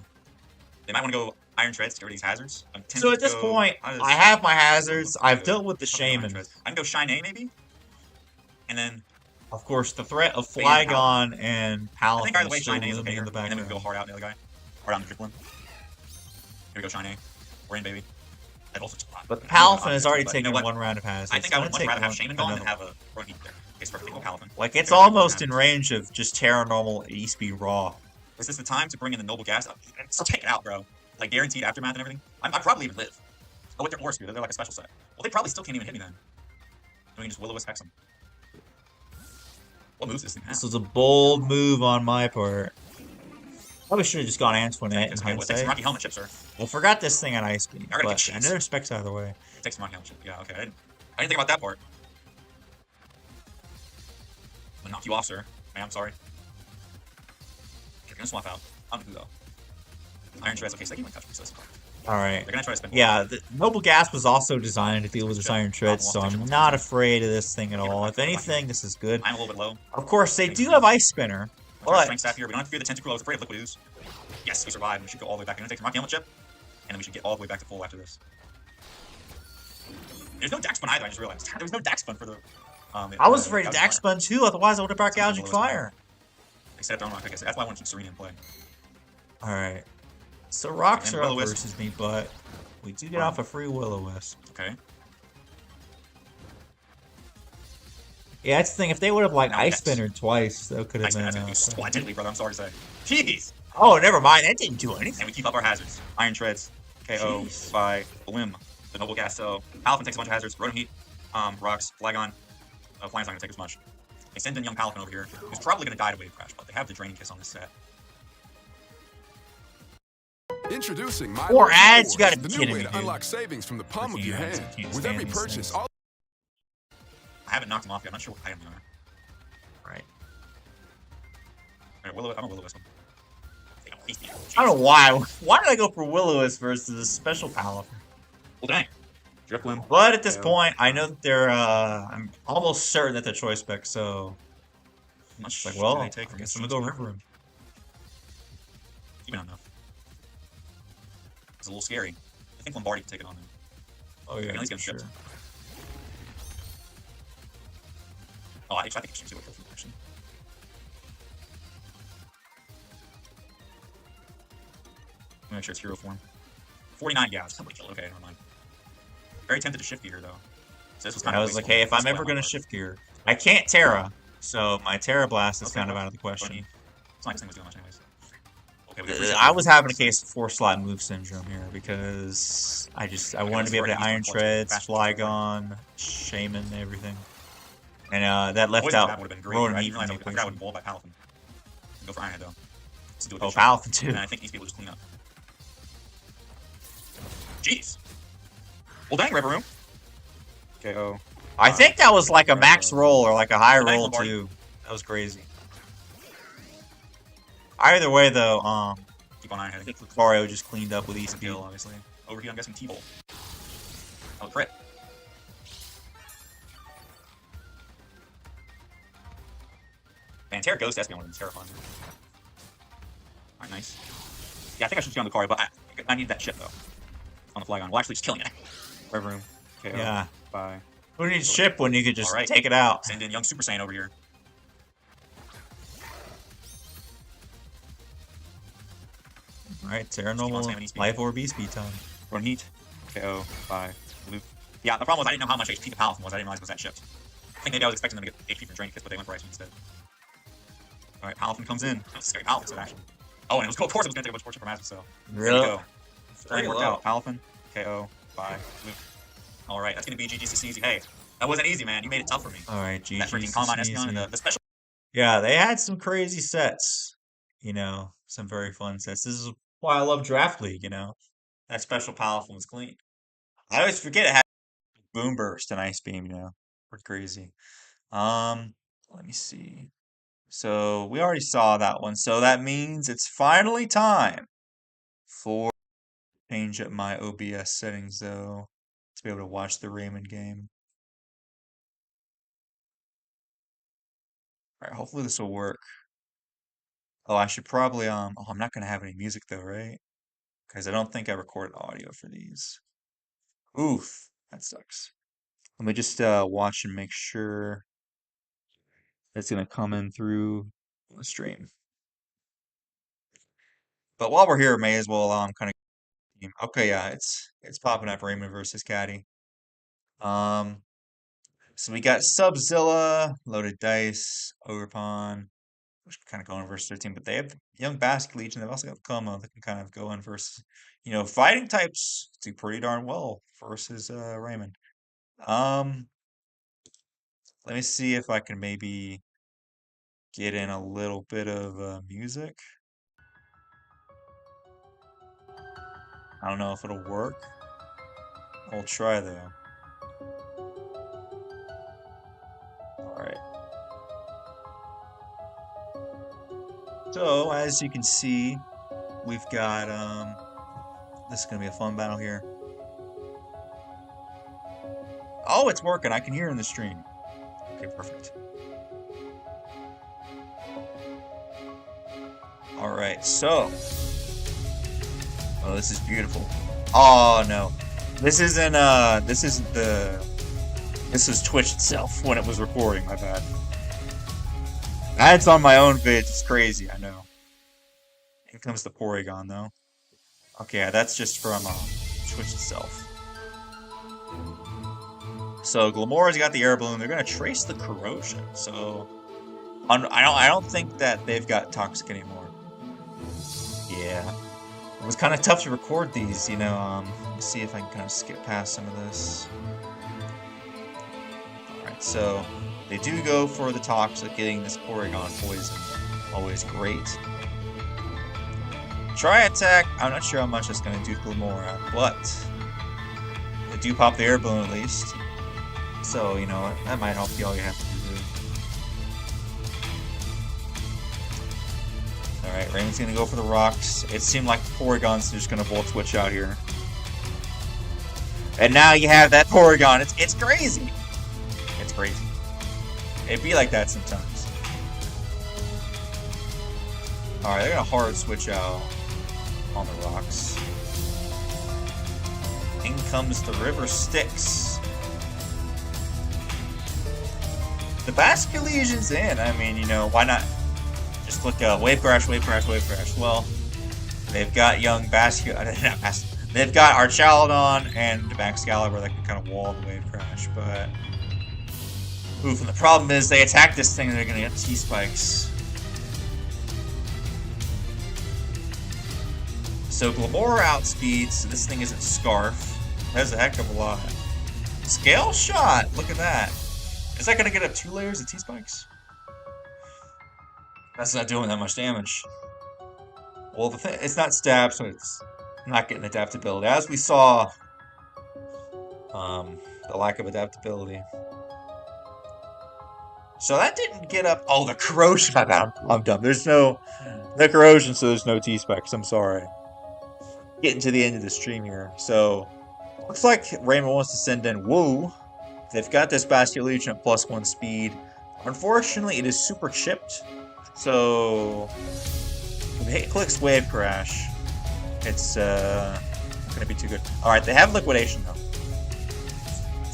they might want to go Iron Treads to get rid of these hazards. I'm tempted So at to this go- point, how does- I have my hazards. I'll I've go- dealt with the I'll go Iron Shaman. Treads. I can go Shine A maybe, and then Of course, the threat of Fade and Flygon and I Palafin think either way is still Shine A is okay looming here, in the and then we background. go hard out the other guy, hard out the Drifloon. Here we go Shine A. We're in, baby. That also took a lot. But I don't know Palafin has how already but you know taken what? one round of hazards. I think I would It's much gonna rather take have Shaman gone than another have a Run Heat there. It's perfect. Go Palafin. Like, it's Very good almost in hazards. range of just Terra Normal E-Speed Raw. Is this the time to bring in the Noble Gas? Still take it out, bro. Like, guaranteed Aftermath and everything. I'd probably even live. Oh, with their Aura Spear, they're like a special set. Well, they probably still can't even hit me then. we can just Will-O-Wisp Hex him. What moves does this thing have? This was a bold move on my part. Probably should have just gone Antoinette in Okay, well, it takes some hindsight. Rocky Helmet chip, sir. I forgot this thing on Ice Beam, Alright, but jeez. I never expects either way. It takes some Rocky Helmet chip. Yeah, okay. I didn't think about that part. I'm gonna knock you off, sir. Man, I'm sorry. You're gonna swap out. I'm gonna do though. Iron Shreds. Okay, so they can touch me, so that's fine. Alright. They're gonna try to spend. Yeah, the Noble Gas was also designed to deal with this Iron Treads, so I'm not afraid of this thing at all. If anything, this is good. I'm a little bit low. Of course, they do have Ice Spinner, but Strength staff here. We don't have to fear the Tentacruel. I was afraid of Liquid Ooze. Yes, we survived. We should go all the way back. I'm gonna take some Rocky Helmet chip, and then we should get all the way back to full after this. There's no Dax Spun either. I just realized there was no Dax Spun for the. I was afraid of Dax Spun too, otherwise I would have brought Gouging Fire. They set up their own rock. Like I said, that's why I want to keep Serena in play. Alright. So rocks And are up Will-O-Wisp. versus me, but we do get off a free Will-O-Wisp. Okay. Yeah, that's the thing. If they would have like Now Ice Dex. Spinner twice, that could have Nice, been. man. That's gonna do splendidly, brother. I'm sorry to say. Jeez. Oh, never mind. That didn't do anything. And we keep up our hazards. Iron Shreds, KO Jeez. by Blim, the Noble Gas. So Palafin takes a bunch of hazards. Rotom Heat, rocks, Flagon. Flying's not gonna take as much. They send in young Palafin over here, who's probably gonna die to Wave Crash, but they have the Draining Kiss on this set. Introducing My Or Lord ads, you Rewards, gotta the be new kidding way me, to dude. unlock savings from the palm of Freaking your ads, hand. I can't With stand every these purchase, things. all I haven't knocked him off yet. I'm not sure what item they are. Right. Alright, I'm a Will-O-Wisp. I don't know why. Why did I go for Will-O-Wisp versus a special Palafin? Well, dang. Drifloon. But at this KO. point, I know that they're. I'm almost certain that they're choice spec. So How much it's like, do well, they I take from guess this I'm gonna go team? River Room. Even enough. It's a little scary. I think Lombardi can take it on him. Oh yeah, At least for get sure. shipped. Oh, I think Shimsy would kill him, actually. Let me make sure it's hero form. 49 gas. Somebody killed. Okay, never mind. Very tempted to shift gear though. So this was kind I of. was like, wasteful. hey, if I'm Display ever on my gonna part. shift gear, I can't Terra, so my Terra Blast is Okay, kind of well, out of the question. It's not this thing was doing much anyways. Okay, we got I was having a case of 4-slot move syndrome here because I wanted to be able to Iron Treads, Flygon, Shaman, everything, and that left Poison out Jab would have been great. Ronan I Heat didn't realize from I the would grab equation. with Bull by Palafin. Go for Iron Head though. Let's do a Oh, good shot. Palafin too. And I think these people just clean up. Jeez. Well, dang, River Room. KO. I think that was like a max roll or like a high Well, dang, roll Lombardi. too. That was crazy. Either way though, Keep on Iron I Head. think Lucario just cleaned up with East Kill, obviously. Overheat, I'm guessing T-Bolt. Oh, crit. Man, Terra Ghost Espeon would have been terrifying. Alright, nice. Yeah, I think I should stay on Lucario, but I need that shit though. On the Flygon. Well, actually, just killing it. River Room. KO. Yeah. Bye. Who needs ship when you could just Alright. take it out? Send in young Super Saiyan over here. Alright, Terra Just keep on normal, spamming East Beam. Life Orb Speed time. Run Heat. KO. Bye. Loop. Yeah, the problem was I didn't know how much HP the Palafin was. I didn't realize it was that shipped. I think maybe I was expecting them to get HP from Draining Kiss, but they went for Ice Beam instead. Alright, Palafin comes in. That was a scary Palafin set, actually. Oh, and it was cool. Of course it was going to take a bunch of fortune from Hazard, so. There you Really? go. Very worked out. Palafin. KO. Bye. Loop. Alright, that's going to be GG's to easy. Hey, that wasn't easy, man. You made it tough for me. Alright, That freaking GG's. Combine Espeon and the special. Yeah, they had some crazy sets. You know, some very fun sets. This is why I love Draft League, you know. That special Palafin was clean. I always forget it had Boom Burst and Ice Beam, you know. Pretty crazy. Let me see. So we already saw that one. So that means it's finally time for change up my OBS settings though to be able to watch the Raymond game. Alright, hopefully this will work. Oh, I should probably oh, I'm not gonna have any music though, right? Because I don't think I recorded audio for these. Oof, that sucks. Let me just watch and make sure it's gonna come in through the stream. But while we're here, may as well kind of okay, yeah, it's popping up Raymond versus Caddy. So we got Subzilla, Loaded Dice, Overpawn, which can kind of go in versus their team, but they have Young Basket Legion. They've also got Como that can kind of go in versus, you know, fighting types do pretty darn well versus Raymond. Let me see if I can maybe get in a little bit of music. I don't know if it'll work. I'll try though. Alright. So, as you can see, we've got, this is gonna be a fun battle here. Oh, it's working. I can hear in the stream. Okay, perfect. Alright, so. Oh, this is beautiful. Oh, no. This isn't this is Twitch itself when it was recording, my bad. That's on my own vids. It's crazy, I know. Here comes the Porygon, though. Okay, yeah, that's just from Twitch itself. So Glamora's got the air balloon. They're gonna trace the corrosion. So I don't think that they've got toxic anymore. Yeah, it was kind of tough to record these. You know, let's see if I can kind of skip past some of this. All right, so they do go for the toxic, getting this Porygon poison. Always great. Try attack. I'm not sure how much that's gonna do to Glamora, but they do pop the air balloon at least. So, you know, that might help you all you have to do. Alright, Raymond's gonna go for the rocks. It seemed like the Porygon's just gonna Volt Switch out here. And now you have that Porygon. It's crazy. It's crazy. It'd be like that sometimes. Alright, they're gonna hard switch out on the rocks. In comes the River Styx. The Basculesion's in. I mean, you know, why not just click Wave Crash, Wave Crash, Wave Crash. Well, they've got young they've got Archaludon and Excalibur that can kind of wall the Wave Crash, but oof, and the problem is they attack this thing and they're gonna get T-Spikes. So Glamora outspeeds, so this thing isn't Scarf. That's a heck of a lot. Scale Shot! Look at that. Is that gonna get up 2 layers of T-Spikes? That's not doing that much damage. Well, it's not stab, so it's not getting adaptability. As we saw, the lack of adaptability. So that didn't get up. Oh, the corrosion. I'm dumb. There's no corrosion, so there's no T-Spikes. I'm sorry. Getting to the end of the stream here. So looks like Raymond wants to send in Woo. They've got this Basculegion at +1 speed. Unfortunately, it is super chipped. So when it clicks Wave Crash, it's not gonna be too good. Alright, they have Liquidation though.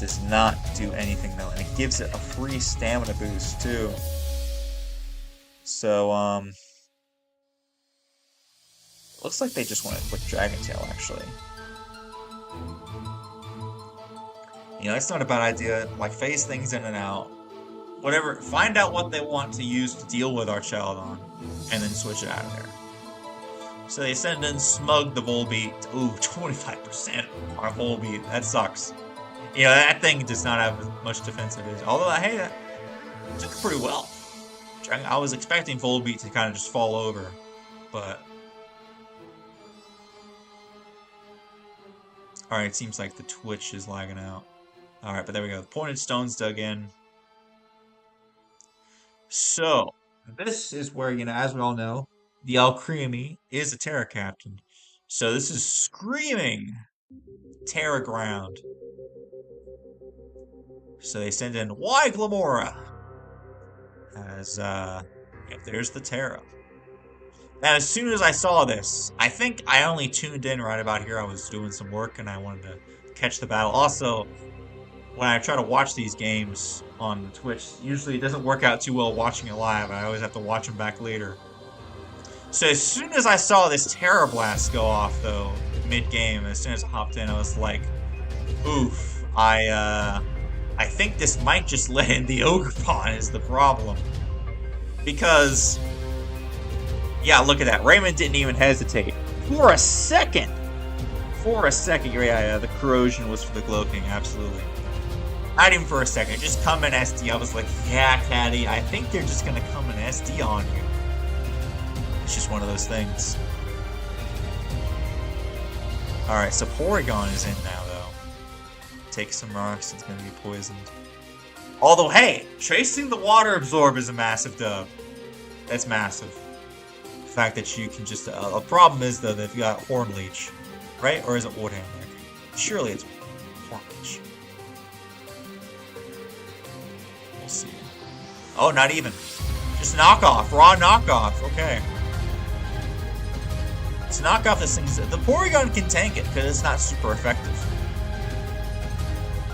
Does not do anything though, and it gives it a free stamina boost too. So looks like they just want to click Dragon Tail actually. You know, it's not a bad idea. Like, phase things in and out. Whatever. Find out what they want to use to deal with Archaludon, and then switch it out of there. So they send in Smug the Volbeat. Ooh, 25% on Volbeat. That sucks. You know, that thing does not have much defensive. Although, hey, that took it pretty well. I was expecting Volbeat to kind of just fall over, but... Alright, it seems like the Twitch is lagging out. Alright, but there we go. Pointed stones dug in. So, this is where, you know, as we all know, the Alcremie is a Terra Captain. So this is screaming Terra Ground. So they send in Y Glamora. As, yep, there's the Terra. Now, as soon as I saw this, I think I only tuned in right about here. I was doing some work and I wanted to catch the battle. Also, when I try to watch these games on Twitch, usually it doesn't work out too well watching it live. I always have to watch them back later. So as soon as I saw this Terra Blast go off, though, mid-game, as soon as I hopped in, I was like, oof, I think this might just let in the Ogerpon is the problem. Because... yeah, look at that. Raymond didn't even hesitate. For a second! Yeah, the corrosion was for the Glow King, absolutely. Not even for a second. Just come in SD. I was like, yeah, Caddy, I think they're just gonna come in SD on you. It's just one of those things. Alright, so Porygon is in now, though. Take some rocks, it's gonna be poisoned. Although, hey, tracing the water absorb is a massive dub. That's massive. The fact that you can just... a problem is, though, that if you got Horn Leech, right? Or is it Wood Hammer? Surely it's Horn Leech. We'll see. Oh, not even. Just knockoff. Raw knockoff. Okay. To knock off this thing, the Porygon can tank it because it's not super effective.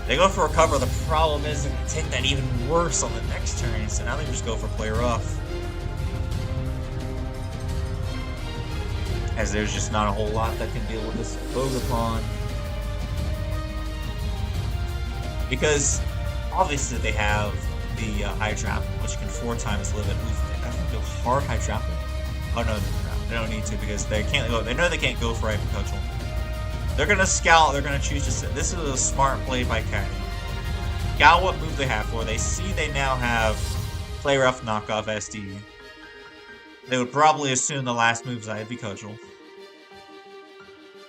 They go for a cover. The problem is they can take that even worse on the next turn. So now they just go for play rough. As there's just not a whole lot that can deal with this Ogerpon. They obviously they have the Hydra, which can 4 times live it. I think go hard Hydra. Oh no, they don't need to because they can't go. They know they can't go for Hyper Cudgel. They're gonna scout. They're gonna choose to sit. This is a smart play by Caddy. Got what move they have for. They see they now have Play Rough, Knockoff, SD. They would probably assume the last move's Ivy Cudgel.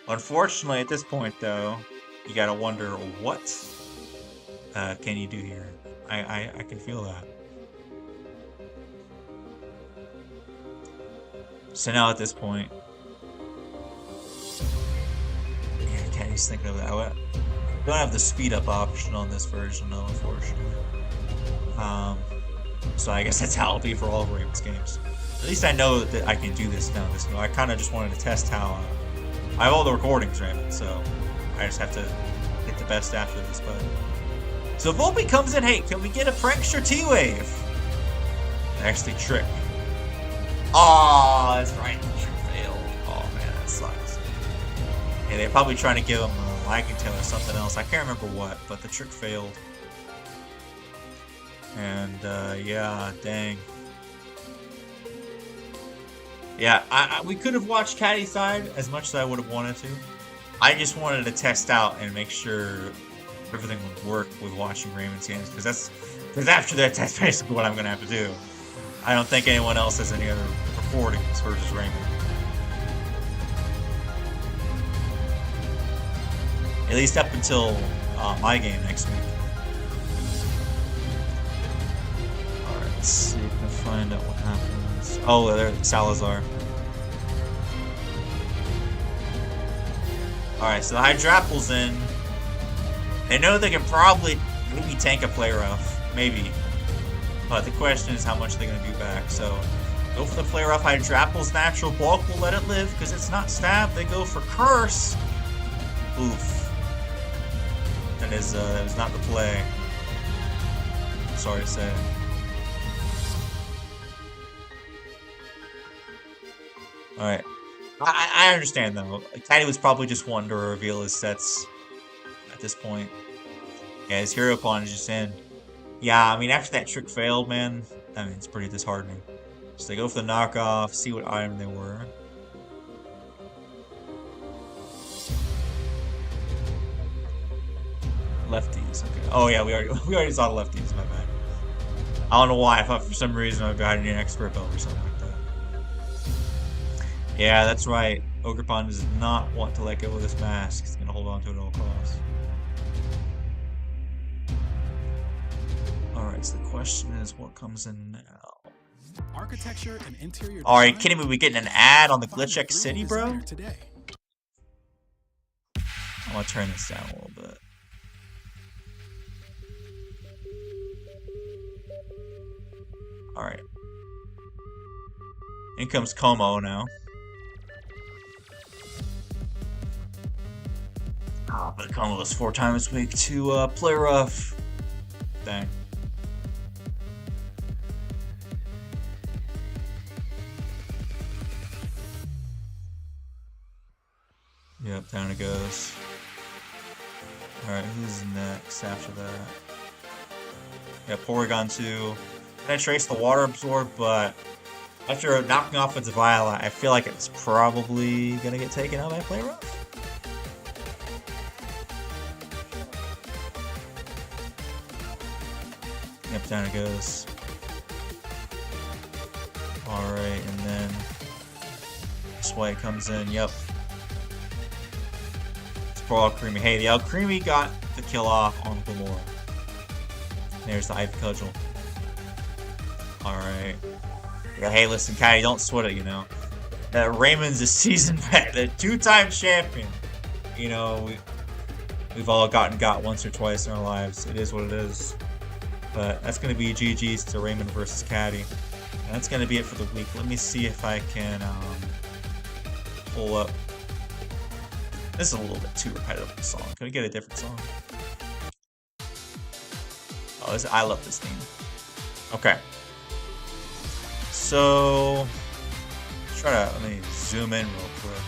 Unfortunately, at this point, though, you gotta wonder what can you do here. I can feel that. So now at this point, yeah, Caddy's thinking of that. Don't have the speed up option on this version, though, unfortunately. So I guess that's how it'll be for all of Ravens games. At least I know that I can do this now. I kind of just wanted to test how. I have all the recordings, Raymond, so I just have to get the best after this. But so Volpe comes in. Hey, can we get a Prankster T-Wave? Actually, Trick. Oh, that's right. The Trick failed. Oh man, that sucks. Yeah, they're probably trying to give him a Lagging Tail or something else. I can't remember what, but the Trick failed. And yeah, dang. Yeah, we could have watched Caddy's side as much as I would have wanted to. I just wanted to test out and make sure everything would work with watching Raymond's games, because after that, that's basically what I'm gonna have to do. I don't think anyone else has any other recordings versus Raymond. At least up until my game next week. Alright, let's see if I can find out what happens. Oh, there's Salazar. Alright, so the Hydrapple's in. They know they can probably maybe tank a Play Rough. Maybe. But the question is how much they're going to do back. So, go for the Play Rough. Hydrapple's natural bulk will let it live because it's not stab. They go for Curse. Oof. That was not the play. Sorry to say. Alright. I understand though. Caddy was probably just wanting to reveal his sets at this point. Yeah, his Hero Pawn is just in. Yeah, I mean, after that trick failed, man, I mean, it's pretty disheartening. So they go for the knockoff, see what item they were. Lefties, okay. Oh yeah, we already saw the lefties, my bad. I don't know why, I thought for some reason I got an expert belt or something like that. Yeah, that's right. Ogerpon does not want to let go of this mask. He's gonna hold on to it at all costs. Alright, so the question is what comes in now? Architecture and interior. Alright, kidding me, we getting an ad on the Glitch X City, bro? Today. I'm gonna turn this down a little bit. Alright. In comes Como now. Oh, but Como was 4 times this week to play rough. Dang. Yep, down it goes. Alright, who's next after that? Yeah, Porygon 2. Gonna trace the water absorb, but after knocking off its Violet, I feel like it's probably gonna get taken out by Play Rough. Down it goes. Alright, and then this way comes in. Yep. It's for Alcremie. Hey, the Alcremie got the kill off on Gamora. There's the Ivy Cudgel. Alright. Yeah, hey, listen, Caddy, don't sweat it, you know. Raymond's a seasoned vet, a 2-time champion. You know, we've all gotten got once or twice in our lives. It is what it is. But that's going to be GG's to Raymond versus Caddy. And that's going to be it for the week. Let me see if I can pull up. This is a little bit too repetitive of a song. Can we get a different song? Oh, I love this theme. Okay. So, let me zoom in real quick.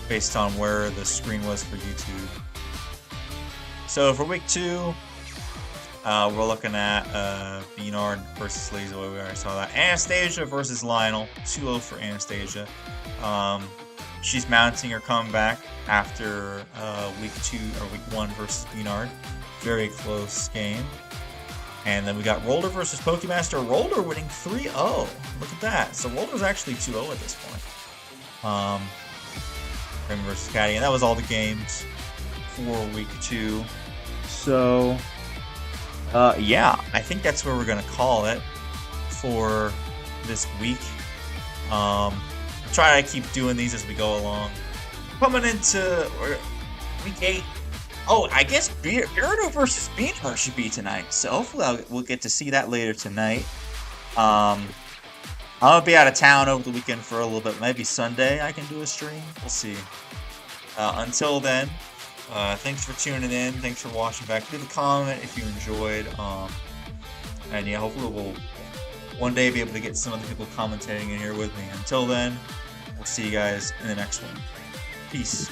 Based on where the screen was for YouTube. So for week 2, we're looking at Beanard versus Lazy. We already saw that. Anastasia versus Lionel. 2-0 for Anastasia. She's mounting her comeback after week 1 versus Beanard. Very close game. And then we got Roller versus Pokemaster. Roller winning 3-0. Look at that. So Roller's actually 2-0 at this point. Raymond versus Caddy. And that was all the games for week 2. So, yeah, I think that's where we're going to call it for this week. I'll try to keep doing these as we go along. Coming into week 8. Oh, I guess Gyarados versus Beanard should be tonight. So hopefully we'll get to see that later tonight. I'm going to be out of town over the weekend for a little bit. Maybe Sunday I can do a stream. We'll see. Until then, thanks for tuning in. Thanks for watching back. Leave a comment if you enjoyed. And yeah, hopefully we'll one day be able to get some of the people commentating in here with me. Until then, we'll see you guys in the next one. Peace.